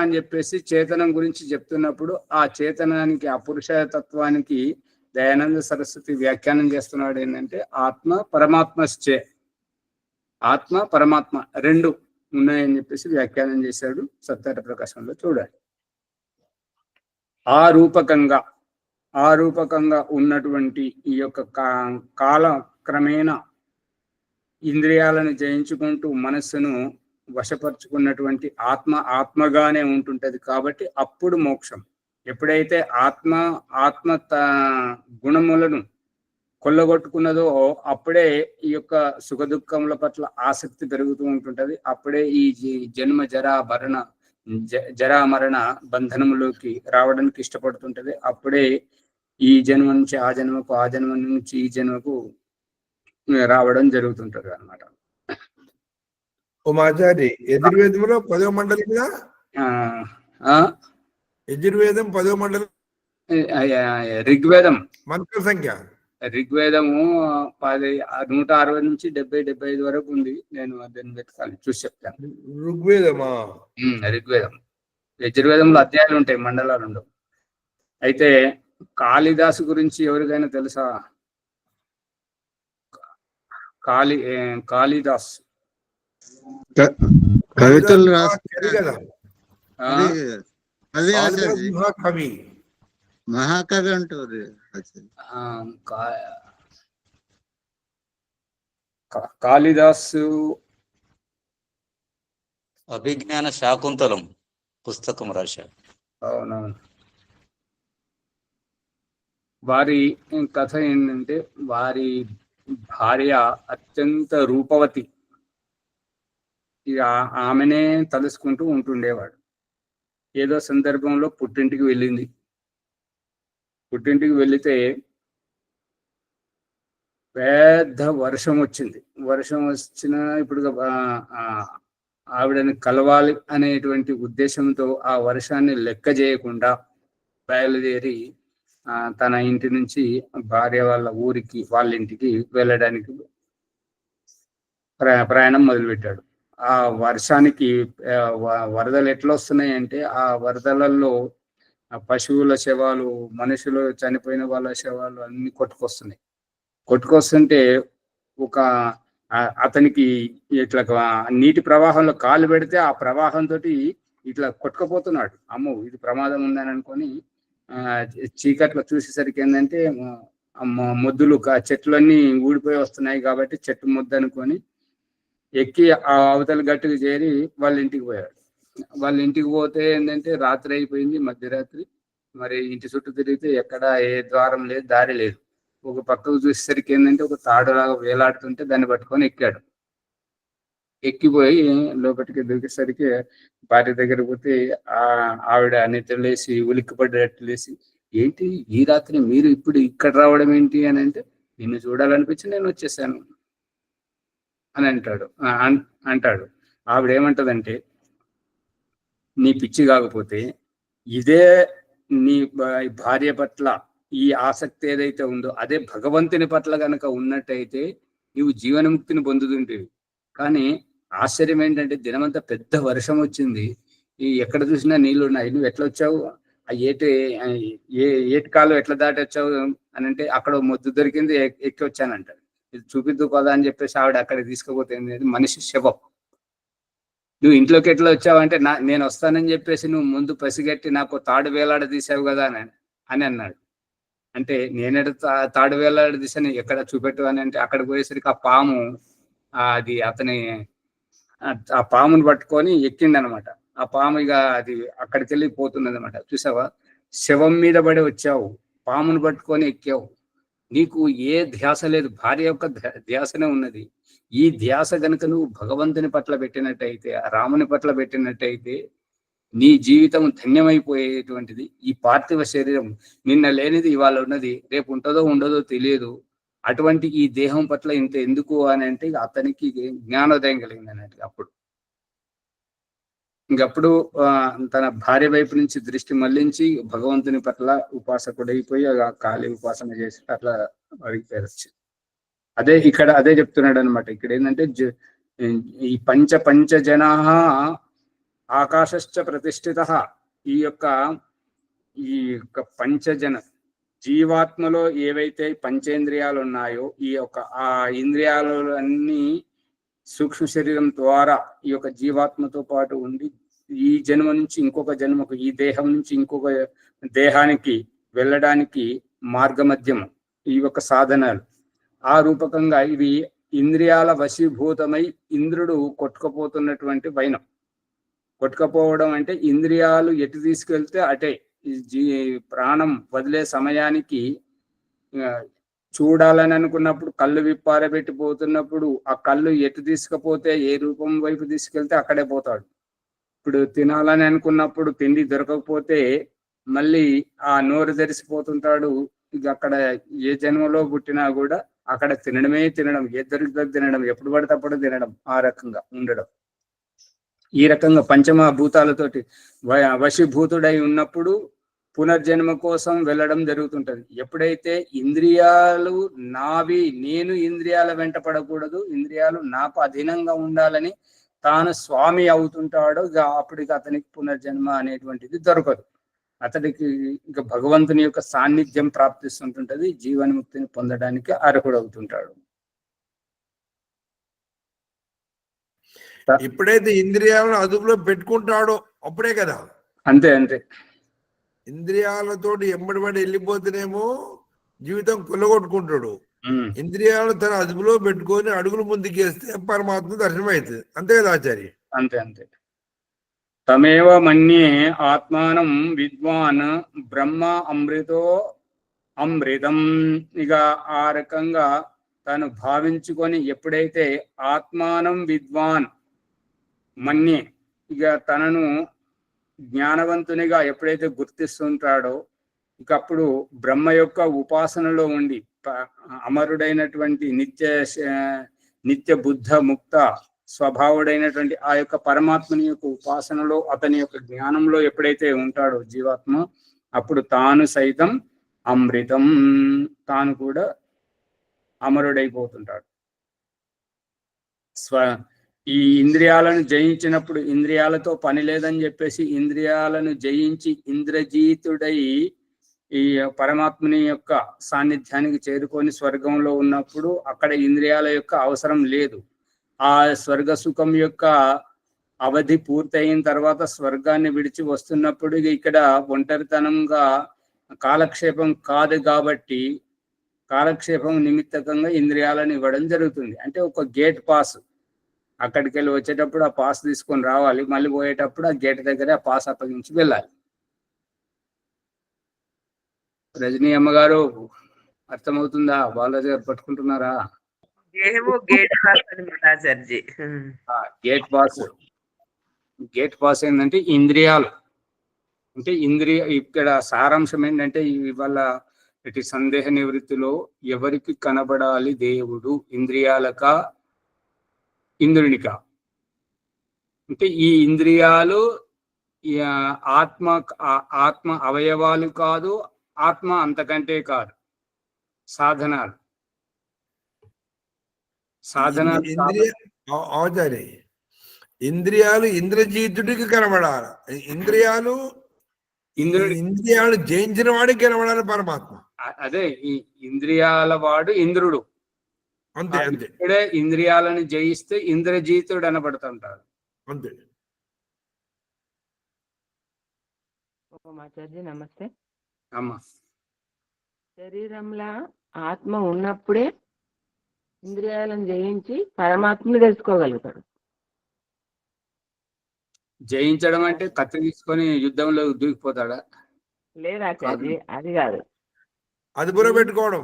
అని చెప్పేసి చేతనం గురించి చెప్తున్నప్పుడు ఆ చేతనానికి, ఆ పురుష తత్వానికి దయానంద సరస్వతి వ్యాఖ్యానం చేస్తున్నాడు ఏంటంటే ఆత్మ పరమాత్మశ్చే, ఆత్మ పరమాత్మ రెండు ఉన్నాయని చెప్పేసి వ్యాఖ్యానం చేశాడు సత్యార్థ ప్రకాశంలో చూడాలి. ఆ రూపకంగా ఉన్నటువంటి ఈ యొక్క కాల క్రమేణా ఇంద్రియాలను జయించుకుంటూ మనస్సును వశపరుచుకున్నటువంటి ఆత్మగానే ఉంటుంటది. కాబట్టి అప్పుడు మోక్షం. ఎప్పుడైతే ఆత్మ గుణములను కొల్లగొట్టుకున్నదో అప్పుడే ఈ యొక్క సుఖ దుఃఖముల పట్ల ఆసక్తి పెరుగుతూ ఉంటుంటది. అప్పుడే ఈ జన్మ జరా మరణ బంధనములోకి రావడానికి ఇష్టపడుతుంటది. అప్పుడే ఈ జన్మ నుంచి ఆ జన్మకు, ఆ జన్మ నుంచి ఈ జన్మకు రావడం జరుగుతుంటది అన్నమాట. ఉమాచారి యజుర్వేదంలో 10వ మండలి కదా, యజుర్వేదం 10వ మండలి ఋగ్వేదం మంత్ర సంఖ్య. ఋగ్వేదము 160 నుంచి 70-75 వరకు ఉంది. నేను దాన్ని వెతకాలి, చూసి చెప్తాను. ఋగ్వేదమా? ఋగ్వేదం. యజుర్వేదంలో అధ్యాయాలు ఉంటాయి, మండలాలు ఉండవు. అయితే కాళిదాసు గురించి ఎవరికైనా తెలుసా? కాళిదాస్ కవితలు రాస్తారు కదా, అదే కవి, మహాకవి అంటారు. కాళిదాసు అభిజ్ఞాన శాకుంతలం పుస్తకం రాశారు. అవునవును. వారి కథ ఏంటంటే వారి భార్య అత్యంత రూపవతి. ఇక ఆమెనే తలుసుకుంటూ ఉంటుండేవాడు. ఏదో సందర్భంలో పుట్టింటికి వెళ్ళింది. పుట్టింటికి వెళితే పెద్ద వర్షం వచ్చింది. వర్షం వచ్చిన ఇప్పుడు ఆవిడని కలవాలి అనేటువంటి ఉద్దేశంతో ఆ వర్షాన్ని లెక్క చేయకుండా బయలుదేరి తన ఇంటి నుంచి భార్య వాళ్ళ ఇంటికి వెళ్ళడానికి ప్రయాణం మొదలుపెట్టాడు. ఆ వర్షానికి వరదలు ఎట్లా వస్తున్నాయి అంటే ఆ వరదలలో పశువుల శవాలు, మనుషులు చనిపోయిన వాళ్ళ శవాలు అన్ని కొట్టుకొస్తుంటే అతనికి ఇట్లా నీటి ప్రవాహంలో కాలు పెడితే ఆ ప్రవాహంతో ఇట్లా కొట్టుకుపోతున్నాడు. అమ్మో ఇది ప్రమాదం ఉందని అనుకొని చీకట్లో చూసేసరికి ఏంటంటే మొద్దులు చెట్లన్నీ ఊడిపోయి వస్తున్నాయి కాబట్టి చెట్టు ముద్ద అనుకొని ఎక్కి ఆ అవతల గట్టుకు చేరి వాళ్ళ ఇంటికి పోయాడు. వాళ్ళ ఇంటికి పోతే ఏంటంటే రాత్రి అయిపోయింది, మధ్యరాత్రి. మరి ఇంటి చుట్టూ తిరిగితే ఎక్కడ ఏ ద్వారం లేదు, దారి లేదు. ఒక పక్కకు చూసేసరికి ఏంటంటే ఒక తాడులాగా వేలాడుతుంటే దాన్ని పట్టుకొని ఎక్కాడు. ఎక్కిపోయి లోపలికి దిగేసరికి భార్య దగ్గర పోతే ఆవిడ నిద్రలేసి ఉలిక్కిపడ్డట్టు లేసి, ఏంటి ఈ రాత్రి మీరు ఇప్పుడు ఇక్కడ రావడం ఏంటి అని అంటే, నిన్ను చూడాలనిపించి నేను వచ్చేసాను అని అంటాడు. ఆవిడ ఏమంటదంటే, నీ పిచ్చి కాకపోతే ఇదే నీ భార్య పట్ల ఈ ఆసక్తి ఏదైతే ఉందో అదే భగవంతుని పట్ల కనుక ఉన్నట్టయితే నీవు జీవనముక్తిని పొందుతుంటేవి. కానీ ఆశ్చర్యం ఏంటంటే దినమంతా పెద్ద వర్షం వచ్చింది, ఎక్కడ చూసినా నీళ్లు ఉన్నాయి, నువ్వు ఎట్లా వచ్చావు, ఆ ఏటి కాలం ఎట్లా దాటి వచ్చావు అని అంటే, అక్కడ మొద్దు దొరికింది ఎక్కి వచ్చానంట. ఇది చూపిద్దు కదా అని చెప్పేసి ఆవిడ అక్కడికి తీసుకుపోతే మనిషి శవం. నువ్వు ఇంట్లోకి ఎట్లా వచ్చావంటే నేను వస్తానని చెప్పేసి నువ్వు ముందు పసిగట్టి నాకు తాడు వేలాడ తీసావు కదా అని అన్నాడు. అంటే నేనెడ తాడు వేలాడ తీసాను, ఎక్కడ చూపెట్టు అని అంటే అక్కడికి పోయేసరికి ఆ పాము అది అతని ఆ పామును పట్టుకొని ఎక్కిండనమాట. ఆ పాము ఇక అది అక్కడికి వెళ్ళి పోతున్నది అనమాట. చూసావా, శవం మీద పడి వచ్చావు, పామును పట్టుకొని ఎక్కావు, నీకు ఏ ధ్యాస లేదు, భార్య యొక్క ధ్యాసనే ఉన్నది. ఈ ధ్యాస గనుక నువ్వు భగవంతుని పట్ల పెట్టినట్టయితే, రాముని పట్ల పెట్టినట్టయితే నీ జీవితం ధన్యమైపోయేటువంటిది. ఈ పార్థివ శరీరం నిన్న లేనిది ఇవాళ ఉన్నది, రేపు ఉంటుందో ఉండదో తెలియదు. అటువంటి ఈ దేహం పట్ల ఇంత ఎందుకు అని అంటే అతనికి జ్ఞానోదయం కలిగింది అన్నట్టు. ఇంకప్పుడు తన భార్య వైపు నుంచి దృష్టి మళ్లించి భగవంతుని పట్ల ఉపాసకుడైపోయి కాళీ ఉపాసన చేసి అట్లా అడిగిపోయారు. అదే చెప్తున్నాడు అనమాట. ఇక్కడ ఏంటంటే ఈ పంచ జనా ఆకాశశ్చ ప్రతిష్ఠిత, ఈ యొక్క పంచజన జీవాత్మలో ఏవైతే పంచేంద్రియాలు ఉన్నాయో ఈ యొక్క ఆ ఇంద్రియాలు అన్ని సూక్ష్మ శరీరం ద్వారా ఈ యొక్క జీవాత్మతో పాటు ఉండి ఈ జన్మ నుంచి ఇంకొక జన్మకు, ఈ దేహం నుంచి ఇంకొక దేహానికి వెళ్ళడానికి మార్గమధ్యము ఈ యొక్క సాధనాలు. ఆ రూపకంగా ఇవి ఇంద్రియాల వశీభూతమై ఇంద్రుడు కొట్టుకుపోతున్నటువంటి వైనం. కొట్టుకపోవడం అంటే ఇంద్రియాలు ఎటు తీసుకెళ్తే అటే. ప్రాణం వదిలే సమయానికి చూడాలని అనుకున్నప్పుడు కళ్ళు విప్పారబెట్టిపోతున్నప్పుడు ఆ కళ్ళు ఎటు తీసుకపోతే, ఏ రూపం వైపు తీసుకెళ్తే అక్కడే పోతాడు. ఇప్పుడు తినాలని అనుకున్నప్పుడు తిండి దొరకకపోతే మళ్ళీ ఆ నోరు తెరిసిపోతుంటాడు. ఇక అక్కడ ఏ జన్మలో పుట్టినా కూడా అక్కడ తినడం, ఏ దొరికితే తినడం, ఎప్పుడు పడితే అప్పుడు తినడం, ఆ రకంగా ఉండడం. ఈ రకంగా పంచమభూతాలతోటి వశీభూతుడై ఉన్నప్పుడు పునర్జన్మ కోసం వెళ్ళడం జరుగుతుంటది. ఎప్పుడైతే ఇంద్రియాలు నావి, నేను ఇంద్రియాల వెంట పడకూడదు, ఇంద్రియాలు నాకు అధీనంగా ఉండాలని తాను స్వామి అవుతుంటాడో అప్పటికి అతనికి పునర్జన్మ అనేటువంటిది దొరకదు. అతడికి ఇక భగవంతుని యొక్క సాన్నిధ్యం ప్రాప్తిస్తుంటుంటది, జీవన్ముక్తిని పొందడానికి అర్హుడవుతుంటాడు. ఎప్పుడైతే ఇంద్రియాలను అదుపులో పెట్టుకుంటాడో అప్పుడే కదా. అంతే అంతే. ఇంద్రియాలతోటి ఎంబడిపడి వెళ్ళిపోతేనేమో జీవితం కొల్లగొట్టుకుంటాడు. ఇంద్రియాలు తన అదుపులో పెట్టుకొని అడుగులు ముందుకేస్తే పరమాత్మ దర్శనం అవుతుంది. అంతే కదా ఆచార్య? అంతే అంతే. తమేవ మన్యే ఆత్మానం విద్వాన్ బ్రహ్మ అమృతో అమృతం. ఇక ఆ రకంగా తను భావించుకొని ఎప్పుడైతే ఆత్మానం విద్వాన్ మన్యే, ఇక తనను జ్ఞానవంతునిగా ఎప్పుడైతే గుర్తిస్తుంటాడో ఇక అప్పుడు బ్రహ్మ యొక్క ఉపాసనలో ఉండి అమరుడైనటువంటి నిత్య బుద్ధ ముక్త స్వభావుడైనటువంటి ఆ యొక్క పరమాత్మని యొక్క ఉపాసనలో, అతని యొక్క జ్ఞానంలో ఎప్పుడైతే ఉంటాడో జీవాత్మ, అప్పుడు తాను సైతం అమృతం, తాను కూడా అమరుడైపోతుంటాడు. ఈ ఇంద్రియాలను జయించినప్పుడు ఇంద్రియాలతో పని లేదని చెప్పేసి ఇంద్రియాలను జయించి ఇంద్రజీతుడై ఈ పరమాత్మని యొక్క సాన్నిధ్యానికి చేరుకొని స్వర్గంలో ఉన్నప్పుడు అక్కడ ఇంద్రియాల యొక్క అవసరం లేదు. ఆ స్వర్గ సుఖం యొక్క అవధి పూర్తయిన తర్వాత స్వర్గాన్ని విడిచి వస్తున్నప్పుడు ఇక్కడ ఒంటరితనంగా కాలక్షేపం కాదు కాబట్టి కాలక్షేపం నిమిత్తకంగా ఇంద్రియాలను ఇవ్వడం జరుగుతుంది. అంటే ఒక గేట్ పాస్, అక్కడికి వెళ్ళి వచ్చేటప్పుడు ఆ పాస్ తీసుకొని రావాలి, మళ్ళీ పోయేటప్పుడు ఆ గేట్ దగ్గర ఆ పాస్ అప్పగించి వెళ్ళాలి. రజనీ అమ్మగారు అర్థమవుతుందా? బాలాజీ గారు పట్టుకుంటున్నారా? Gate pass. గేట్ పాస్ ఏంటంటే ఇంద్రియాలు, అంటే ఇక్కడ సారాంశం ఏంటంటే ఇవాళ ఇటు సందేహ నివృత్తిలో ఎవరికి కనబడాలి దేవుడు, ఇంద్రియాలక ఇంద్రునిక? అంటే ఈ ఇంద్రియాలు ఆత్మ అవయవాలు కాదు, ఆత్మ అంతకంటే కాదు, సాధనాలు. ఇంద్రియాలు ఇంద్రజీతుడికి కనబడాలి. ఇంద్రియాలు జయించిన వాడికి కనబడాలి పరమాత్మ. అదే ఈ ఇంద్రియాల వాడు ఇంద్రుడు. అంతే అంతే. ఇక్కడే ఇంద్రియాలను జయిస్తే ఇంద్రజీతుడు అనబడుతుంటాడు. అంతే. మాచార్జీ నమస్తే. అమ్మా, శరీరంలో ఆత్మ ఉన్నప్పుడే ఇంద్రియాలను జయించి పరమాత్మని తెలుసుకోగలుగుతాడు. జయించడం అంటే కత్తి తీసుకొని యుద్ధంలో దూకిపోతాడా? లేదా అది కాదు, అదుపులో పెట్టుకోవడం.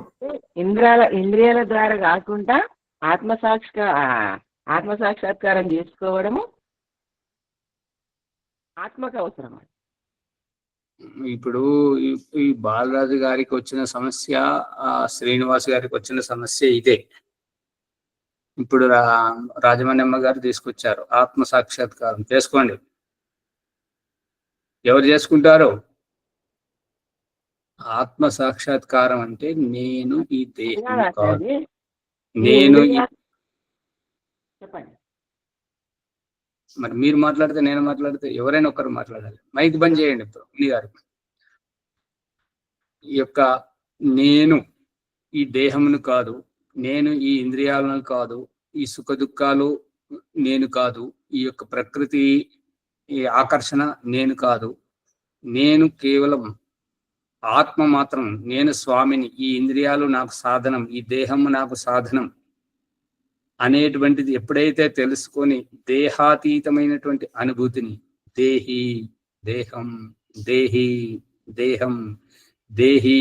ఇంద్రియాల ద్వారా కాకుండా ఆత్మసాక్షాత్కారం చేసుకోవడము ఆత్మకు అవసరం. ఇప్పుడు ఈ బాలరాజు గారికి వచ్చిన సమస్య, శ్రీనివాస్ గారికి వచ్చిన సమస్య ఇదే. ఇప్పుడు రాజమణ్యమ్మ గారు తీసుకొచ్చారు ఆత్మ సాక్షాత్కారం చేసుకోండి. ఎవరు చేసుకుంటారు? ఆత్మ సాక్షాత్కారం అంటే నేను ఈ దేహం కాదు, నేను చెప్పండి. మరి మీరు మాట్లాడితే నేను మాట్లాడితే ఎవరైనా ఒకరు మాట్లాడాలి. మైక్ బంద్ చేయండి ఇప్పుడు మీ గారు. ఈ యొక్క నేను ఈ దేహమును కాదు, నేను ఈ ఇంద్రియాలను కాదు, ఈ సుఖ దుఃఖాలు నేను కాదు, ఈ యొక్క ప్రకృతి ఈ ఆకర్షణ నేను కాదు, నేను కేవలం ఆత్మ మాత్రం, నేను స్వామిని, ఈ ఇంద్రియాలు నాకు సాధనం, ఈ దేహము నాకు సాధనం అనేటువంటిది ఎప్పుడైతే తెలుసుకొని దేహాతీతమైనటువంటి అనుభూతిని దేహి దేహం దేహి దేహం దేహి,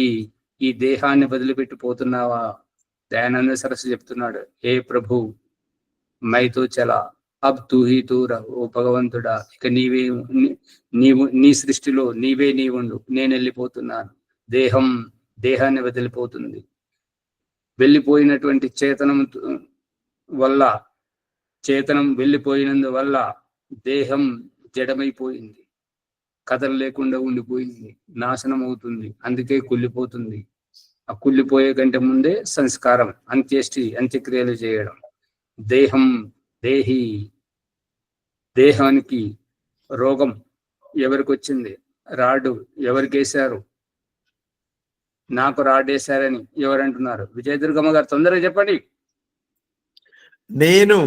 ఈ దేహాన్ని వదిలిపెట్టిపోతున్నావా? దయానంద సరస్సు చెప్తున్నాడు, హే ప్రభు మైతో చలా అబ్ తూ హీ తూ రహ్, ఓ భగవంతుడా ఇక నీవే, నీవు నీ సృష్టిలో నీవే నీవుండు, నేను వెళ్ళిపోతున్నాను. దేహం దేహాన్ని వదిలిపోతుంది. వెళ్ళిపోయినటువంటి చేతనం వల్ల, చేతనం వెళ్ళిపోయినందువల్ల దేహం జడమైపోయింది, కథలు లేకుండా ఉండిపోయింది, నాశనం అవుతుంది, అందుకే కుళ్ళిపోతుంది. ఆ కుళ్ళిపోయే కంటే ముందే సంస్కారం, అంత్యక్రియలు చేయడం. దేహం దేహి, దేహానికి రోగం ఎవరికి వచ్చింది? రాడు ఎవరికి వేశారు? నాకు రాడేశారని ఎవరంటున్నారు? విజయదుర్గమ్మ గారు తొందరగా చెప్పండి. నేను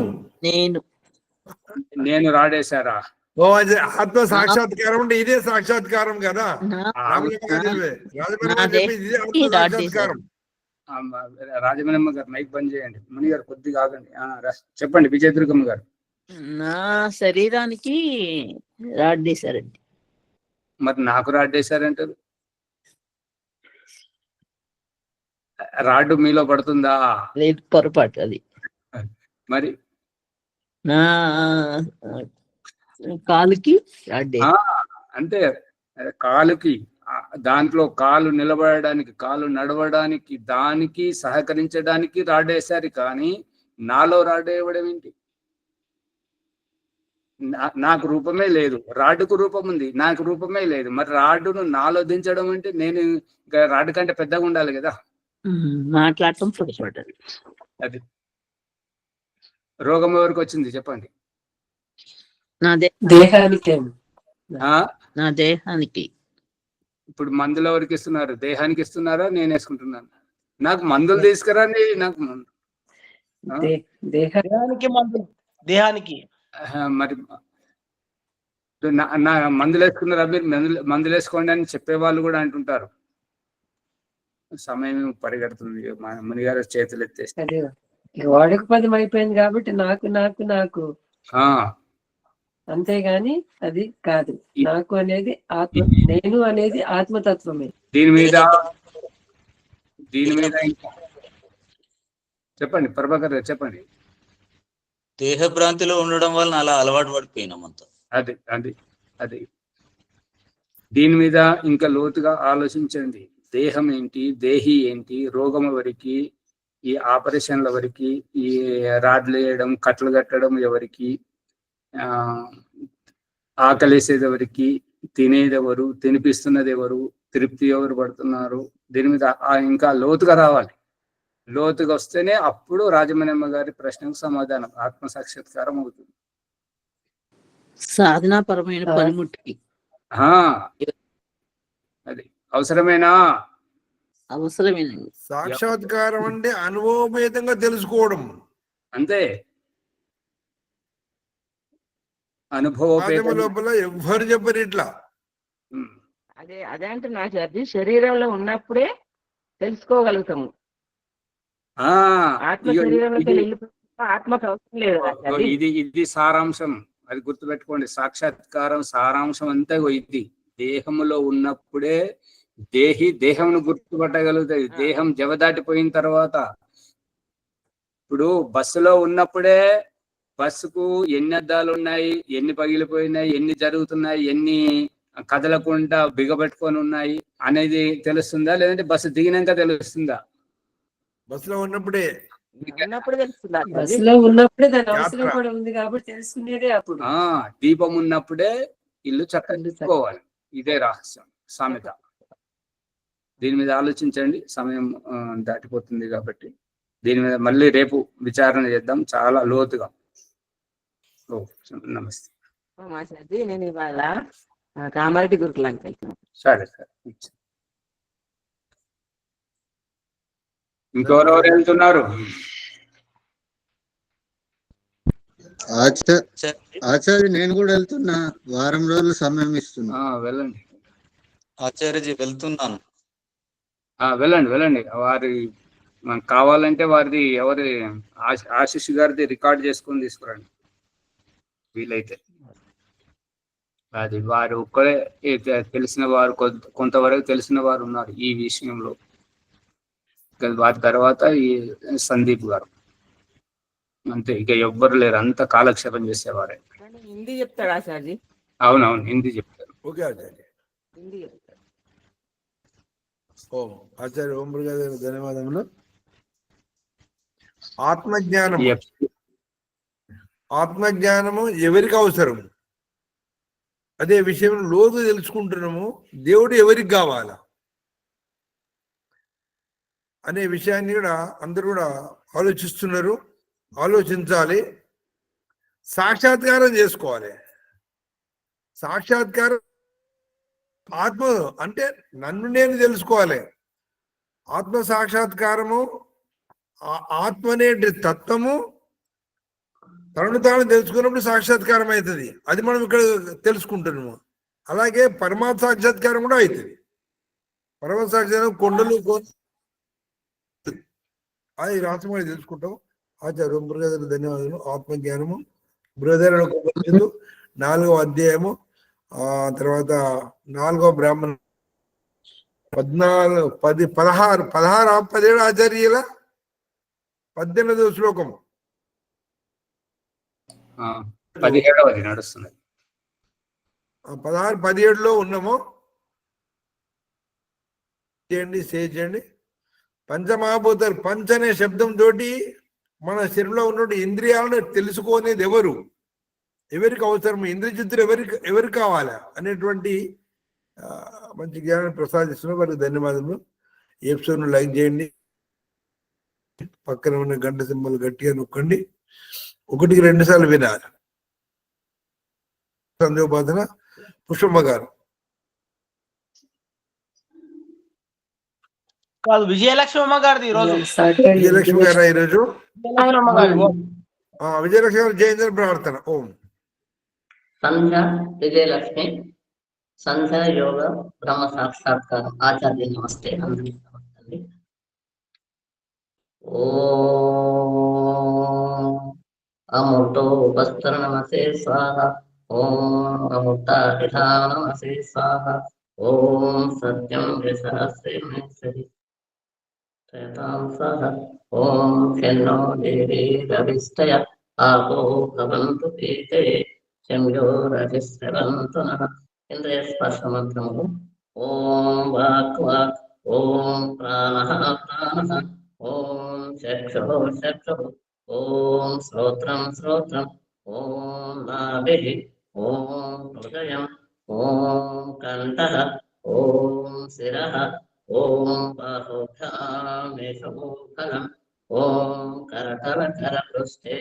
నేను రాడేశారా? ఓ అది ఆత్మ సాక్షాత్కారం అంటే ఇదే సాక్షాత్కారం కదా. రాజమణమ్మ గారు మైక్ బంద్ చేయండి. ముని గారు కొద్దిగా ఆగండి. చెప్పండి విజయదుర్గమ్మ గారు. నా శరీరానికి రాడ్డేశారండి. మరి నాకు రాడ్డేశారంటారు? రాడ్డు మీలో పడుతుందా? లేదు, పొరపాటు అది. మరి నా కాలుకి రాడ్డే. అంటే కాలుకి, దాంట్లో కాలు నిలబడడానికి, కాలు నడవడానికి, దానికి సహకరించడానికి రాడేశారు. కానీ నాలో రాడేయడం ఏంటి? నాకు రూపమే లేదు, రాడ్డుకు రూపం ఉంది, నాకు రూపమే లేదు. మరి రాడ్డును నాలో దించడం అంటే నేను ఇంకా రాడ్డు కంటే పెద్దగా ఉండాలి కదా. మాట్లాడటం పొరపాటు. అది రోగం ఎవరికి వచ్చింది చెప్పండి? దేహానికి. నా దేహానికి. ఇప్పుడు మందులు ఎవరికి ఇస్తున్నారు? దేహానికి ఇస్తున్నారా? నేను వేసుకుంటున్నాను. నాకు మందులు తీసుకురండి. నాకు దేహానికి మందులు, దేహానికి మరి నా మందులు వేసుకున్నారా? మీరు మందులు వేసుకోండి అని చెప్పేవాళ్ళు కూడా అంటుంటారు. సమయం పరిగెడుతుంది, మునిగారు చేతులు ఎత్తేస్తే. వాడుక పదం అయిపోయింది కాబట్టి నాకు నాకు నాకు, అంతేగాని అది కాదు. నాకు అనేది ఆత్మ, నేను అనేది ఆత్మతత్వమే. దీని మీద చెప్పండి ప్రభాకర్ గారు, చెప్పండి. దేహ భ్రాంతిలో ఉండడం వల్ల అలా అలవాటు పడిపోయినాం అంతా. అది దీని మీద ఇంకా లోతుగా ఆలోచించండి. దేహం ఏంటి, దేహి ఏంటి, రోగం ఎవరికి, ఈ ఆపరేషన్ల ఎవరికి, ఈ రాడ్లు వేయడం, కట్లు కట్టడం ఎవరికి, ఆకలేసేది ఎవరికి, తినేది ఎవరు, తినిపిస్తున్నది ఎవరు, తృప్తి ఎవరు పడుతున్నారు? దీని మీద ఇంకా లోతుగా రావాలి. లోతుగా వస్తేనే అప్పుడు రాజమణమ్మ గారి ప్రశ్నకు సమాధానం, ఆత్మ సాక్షాత్కారం అవుతుంది. సాధనాపరమైన పనిముట్టు అది అవసరమేనా? అవసరమేనండి. సాక్షాత్కారం అంటే అనుభవపేతంగా తెలుసుకోవడం అంతే. అనుభవం లోపల ఎవ్వరు చెప్పరు ఇట్లా. అదే అంటున్నా సార్, శరీరంలో ఉన్నప్పుడే తెలుసుకోగలుగుతాము. ఆత్మ శరీరంలోకి ఆత్మకు అవసరం లేదు. ఇది సారాంశం, అది గుర్తుపెట్టుకోండి. సాక్షాత్కారం సారాంశం అంతా ఇది. దేహములో ఉన్నప్పుడే దేహంను గుర్తుపట్టగలుగుతాయి. దేహం జవదాటిపోయిన తర్వాత, ఇప్పుడు బస్సులో ఉన్నప్పుడే బస్సుకు ఎన్ని అద్దాలు ఉన్నాయి, ఎన్ని పగిలిపోయినాయి, ఎన్ని జరుగుతున్నాయి, ఎన్ని కదలకుండా బిగబెట్టుకొని ఉన్నాయి అనేది తెలుస్తుందా? లేదంటే బస్సు దిగినాక తెలుస్తుందా? బస్సులో ఉన్నప్పుడే తెలుస్తుందా? బస్సులో ఉన్నప్పుడే దాని అవసరం కూడా ఉంది కాబట్టి తెలుసుకునేదే అప్పుడు. దీపం ఉన్నప్పుడే ఇల్లు చక్కదిద్దుకోవాలి. ఇదే రహస్యం, సామెత. దీని మీద ఆలోచించండి. సమయం దాటిపోతుంది కాబట్టి దీని మీద మళ్ళీ రేపు విచారణ చేద్దాం చాలా లోతుగా. నమస్తే. నేను ఇవాళ కామారెడ్డి గురుకులానికి వెళ్తున్నాను. సరే. ఇంకెవరెవరు వెళ్తున్నారు? ఆచార్య నేను కూడా వెళ్తున్నా, వారం రోజులు సమయం ఇస్తున్నా. వెళ్ళండి ఆచార్యజీ, వెళ్తున్నాను. వెళ్ళండి వెళ్ళండి. వారి మనకు కావాలంటే వారిది ఎవరి ఆశిష్ గారిది రికార్డ్ చేసుకొని తీసుకురండి వీలైతే. అది వారు ఒక్కరే తెలిసిన వారు, కొంతవరకు తెలిసిన వారు ఉన్నారు ఈ విషయంలో. వారి తర్వాత ఈ సందీప్ గారు, అంతే. ఇక ఎవ్వరు లేరు, అంత కాలక్షేపం చేసేవారే. హిందీ చెప్తాడు ఆచార్య. అవునవును, హిందీ చెప్తారు. ఓకే ఆచార్య. హిందీ చెప్తాడు. ఓం ఆచార్య ఓం గారు ధన్యవాదములు. ఆత్మజ్ఞానము, ఆత్మజ్ఞానము ఎవరికి అవసరం అదే విషయం లోతు తెలుసుకుంటున్నాము. దేవుడు ఎవరికి కావాలా అనే విషయాన్ని కూడా అందరూ కూడా ఆలోచిస్తున్నారు. ఆలోచించాలి, సాక్షాత్కారం చేసుకోవాలి. సాక్షాత్కారం ఆత్మ అంటే నన్ను నేను తెలుసుకోవాలి. ఆత్మ సాక్షాత్కారము, ఆత్మ అనే తత్వము తనను తాను తెలుసుకున్నప్పుడు సాక్షాత్కారం అవుతుంది. అది మనం ఇక్కడ తెలుసుకుంటున్నాము. అలాగే పరమాత్మ సాక్షాత్కారం కూడా అవుతుంది. పరమాత్మ సాక్షాత్కారం కొండలు అది రాత్రి తెలుసుకుంటాం. ఆచార్య బ్రదర్ ధన్యవాదాలు. ఆత్మజ్ఞానము బ్రదర్ 4వ అధ్యాయము, తర్వాత 4వ బ్రాహ్మణ 14, 10, 16, 17 ఆచార్యుల 18వ శ్లోకము 17వది నడుస్తుంది. 16, 17లో ఉన్నాము. చేయండి, చేయండి. పంచమహాభూతాలు, పంచ అనే శబ్దంతో మన శరీరంలో ఉన్న ఇంద్రియాలను తెలుసుకునేది ఎవరు, ఎవరికి అవసరం, ఇంద్రియచిత్తులు ఎవరికి కావాలా అనేటువంటి మంచి జ్ఞానాన్ని ప్రసాదిస్తున్న వారికి ధన్యవాదములు. ఈ ఎపిసోడ్ను లైక్ చేయండి, పక్కన ఉన్న గంట సింబల్ గట్టిగా నొక్కండి. 1కి 2 సార్లు వినాలి. సందేహోపాసన పుష్పమ్మ గారు. కాదు, విజయలక్ష్మి అమ్మ గారిది ఈరోజు. విజయలక్ష్మి గారు ఈరోజు. విజయలక్ష్మి గారు జయంతి ప్రార్థన. ఓం సంధ్య విజయలక్ష్మి, సంధ్య యోగ బ్రహ్మ సాక్షాత్కారం. ఆచార్య నమస్తే, అందరికీ నమస్తే. ఓం అమృతో ఉపస్తర నమస్తే స్వాహ. ఓం అమృతాభిధాన నమస్తే స్వాహ. ఓం సత్యం విసహస్రమేశ్వరి సహ. ఓం శన్నో దేవీ రవిష్టయ ఆపో భవంతు పీతే శంభో రజిస్రవంతు నః. ఇంద్రియ స్పర్శ మంత్రములు. ఓం వాక్ వాక్, ఓం ప్రాణః ప్రాణః, ఓం చక్షుః చక్షుః, ఓం శ్రోత్రం శ్రోత్రం, ఓం నాభిః, ఓం హృదయం, ఓం కంఠః, ఓం శిరః, ఓం బాహుభ్యామేషమూఖలం, ఓం కరతల పృష్ఠే.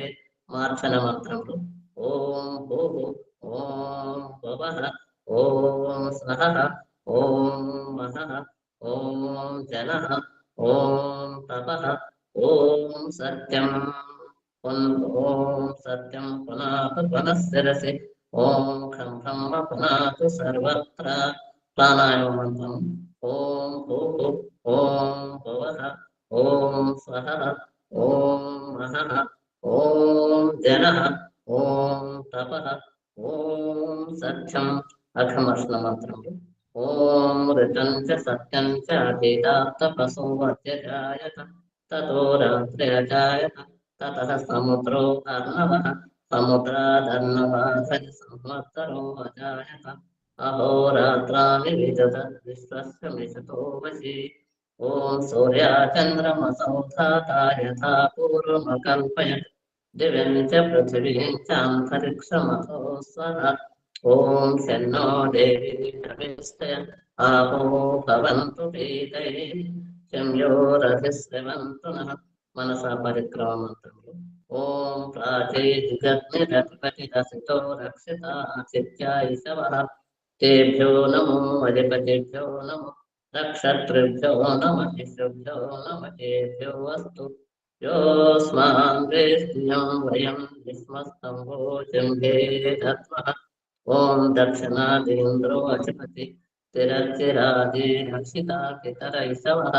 మార్చన మంత్రములు. ఓం భూః, ఓం భువః, ఓం స్వః, ఓం మహః, ఓం జనః, ఓం తపః, ఓం సత్యం. ఓం సత్యం పునాతు పునఃశిరసి. ఓం ఖం ఖమ్మ పునాతు సర్వత్ర. ప్రాణాయామ మంత్రం. ఓం భూః, ఓం భువః, ఓం స్వః, ఓం మహః, ఓం జనః, ఓం తపః, ఓం సత్యం. అఘమర్షణ మంత్రములు. ఓం ఋతం చ సత్యం చ అధీతాత్త పశువత్యజాయత తతో రాత్ర్యజాయత తతః సముద్రో అర్ణవః సముద్రాదర్ణవాధరి సంవత్సరో అజాయత అహోరాత్రాని విదధత్ విశ్వస్య మిషతో వశి. ఓం సూర్యాచంద్రమసౌ ధాతా యథా పూర్వమకల్పయత్ దివ్యం చ పృథివీం చ అంతరిక్షమతో స్వః. ఓం శన్నో దేవీ రవిష్టయ ఆపో భవంతు పీతయే శంభో రజిస్రవంతు నః. మనసా పరిక్రమ మంత్రములు. ఓం ప్రాచే జగద్నిరతిపతిరసితో రక్షితా చిత్యాయ శవః. తేభ్యో నమో అధిపతిభ్యో నమో నక్షత్రేభ్యో నమః శుభ్యో నమః ఏభ్యో అస్తు యోస్మాన్ వేష్ట్యం వయం విస్మస్తం భోజంభే దత్మః ఓం దక్షిణాదీంద్రో అధిపతి తిరచిరాది రక్షితా పితరైసవః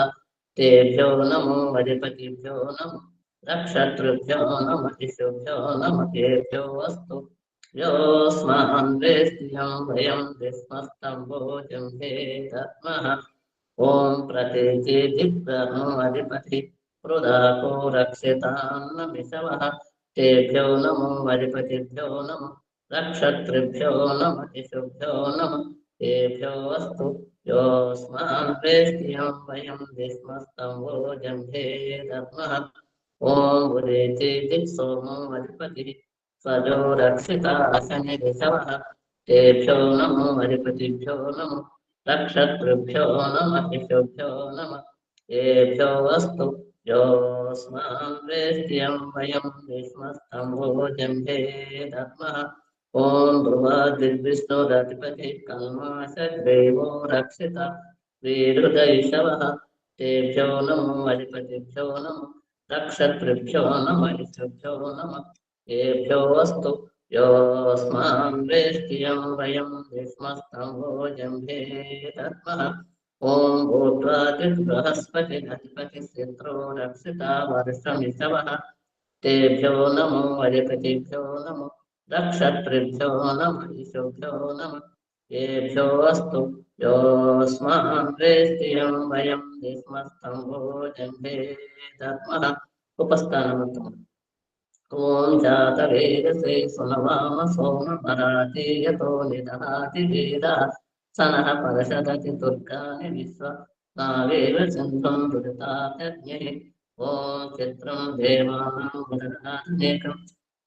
తేభ్యో నమో అధిపతిభ్యో నమో నక్షత్రేభ్యో నమః శుభ్యో నమః ఏభ్యో అస్తు యోస్మాన్ వేష్ట్యం వయం విస్మస్తం భోజంభే దత్మః ఓం ప్రతేజేతి బ్రహ్మో అధిపతి హృదాకో రక్షితాన్నమిషవః తేభ్యో నమో అధిపతిభ్యో నమో నక్షత్రేభ్యో నమః శుభ్యో నమః ఏభ్యో అస్తు యోస్మాన్ వేష్ట్యం వయం విస్మస్తం భోజంభే దత్మః ఓం ఉదేచేతి సోమో అధిపతి స్వజో రక్షితా శనిరిషవః తేభ్యో నమో అధిపతిభ్యో నమో నక్షత్రేభ్యో నమః శుభ్యో నమః ఏభ్యో అస్తు యోస్మాన్ వేష్ట్యం వయం విస్మస్తం భోజంభే దత్మః ఓం ధ్రువాదిర్విష్ణురధిపతి కల్మాషగ్రీవో రక్షిత వీరుదైషవః తేభ్యో నమో అధిపతిభ్యో నమో నక్షత్రేభ్యో నమః శుభ్యో నమః ఏభ్యో అస్తు యోస్మాన్ వేష్ట్యం వయం విస్మస్తం భోజంభే దత్మః ఓం భూత్వాదిర్బృహస్పతి అధిపతి శత్రో రక్షితా వర్షమిషవః తేభ్యో నమో అధిపతిభ్యో నమో నక్షత్రేభ్యో నమః శుభ్యో నమః ఏభ్యో అస్తు యోస్మాన్ వేష్ట్యం వయం విస్మస్తం భోజంభే దత్మః ఉపస్థానమంత్రం ఓం జాతవేదసే సునవామ సోమ పరాతీయతో నిదహాతి వేద సనః పరషదతి దుర్గాని విశ్వ నావేవ సింధుం దురితాత్యజ్ఞే ఓం చిత్రం దేవానాం ఉదరానేకం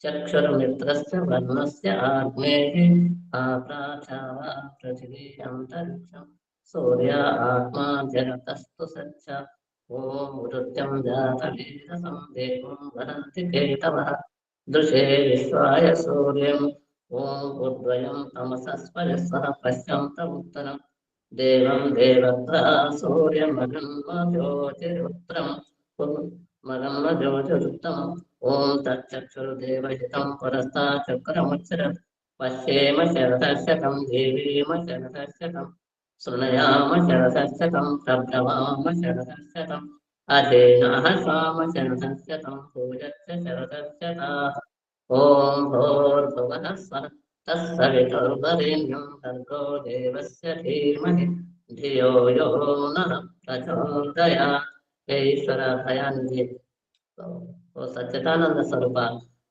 చక్షుర్మిత్రస్య వర్ణస్య ఆగ్నేయే ఆప్రాచావా పృథివీ అంతరిక్షం సూర్య ఆత్మా జగతస్తు సచ్చ ఓం వృత్యం జాతవేదసం దేవం వదంతి కేతవః దృశే విశ్వాయ సూర్యం ఓం ఉద్వయం తమసస్పయస్సః పశ్యంత ఉత్తరం దేవం దేవత్రా సూర్యమగన్మజ్యోతిరుత్తరం మగన్మజ్యోతిరుత్తమం ఓం తచ్చక్షుర్దేవహితం పురస్తా చక్రముచ్చర పశ్యేమ శరదశకం దేవీమ శరదశకం శృణయామ శరదశకం ప్రభ్రవామ శరదశకం అధేనః స్వామ శరదశకం పూజస్య శరదశకా ఓం భూర్భువః స్వః తస్సవితుర్వరేణ్యం భర్గో దేవస్య ధీమహి ధియో యో నః ప్రచోదయాత్. హే ఈశ్వర భయానిధి ఓ సచ్చిదానంద స్వరూప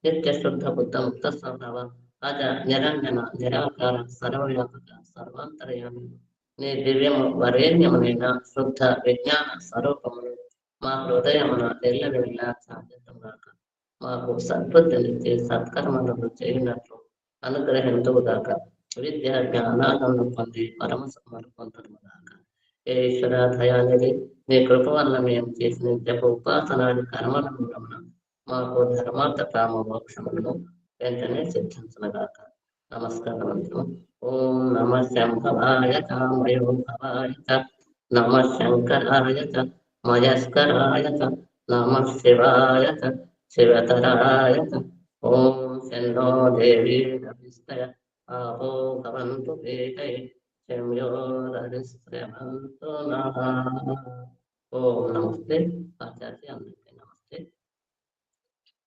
నిత్య శుద్ధ బుద్ధ ముక్త స్వభావ అజ నిరంజన నిరాకార సర్వవ్యాపక సర్వాంతర్యామి నీ దివ్యము వరేణ్యమునైన శుద్ధ విజ్ఞాన స్వరూపమును మా హృదయమున ఎల్లవెల్ల సాధ్యతగాక. మాకు సద్బుద్ధినిచ్చి సత్కర్మలను చేయునట్లు అనుగ్రహించుగాక. విద్య జ్ఞానాలను పొంది పరమ సుఖమును పొందుదుగాక. ఏ ఈశ్వర దయానిధి నీ కృప వల్ల మేము చేసిన జప ఉపాసనాది కర్మల మూలమున మాకు ధర్మార్థ కామ మోక్షములను వెంటనే సిద్ధించుగాక. నమస్కారం. ఓం నమ శంభవాయ చ మయోభవాయ చ నమ శంకరాయ చ మయస్కరాయ చ నమ శివాయ చ శివతరాయ చ. ఓం శన్నో దేవీ రవిస్తయ ఆపో భవంతు పీఠై శమ్యోరరిస్రవంతు నః. ఓం నమస్తే ఆచార్య అందరికీ నమస్తే.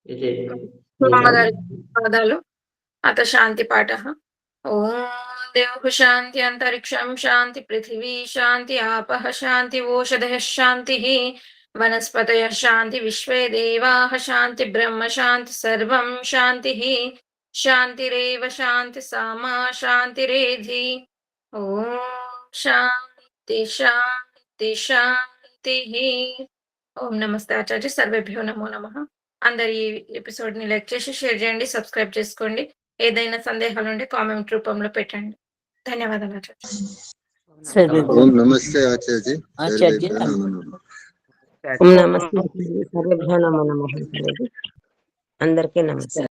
ఇది పాదాలు అత శాంతి పాఠ. ఓం దేవ శాంతి అంతరిక్షం శాంతి పృథివీ శాంతి ఆపః శాంతి ఓషధయః శాంతిః వనస్పతయః శాంతి విశ్వే దేవాః శాంతి బ్రహ్మ శాంతి సర్వం శాంతిః శాంతిరేవ శాంతి సామా శాంతిరేధి. ఓం శాంతి శాంతి శాంతిః. ఓం నమస్తే ఆచార్య. సర్వేభ్యో నమో నమః. అందరు ఈ ఎపిసోడ్ ని లైక్ చేసి షేర్ చేయండి, సబ్స్క్రైబ్ చేసుకోండి. ఏదైనా సందేహాలు ఉంటే కామెంట్ రూపంలో పెట్టండి. ధన్యవాదాలు ఆచార్య. ఓం నమస్తే ఆచార్య. ఆచార్య ఓం నమస్తే. సర్వేభ్యో నమో నమః. అందరికీ నమస్తే.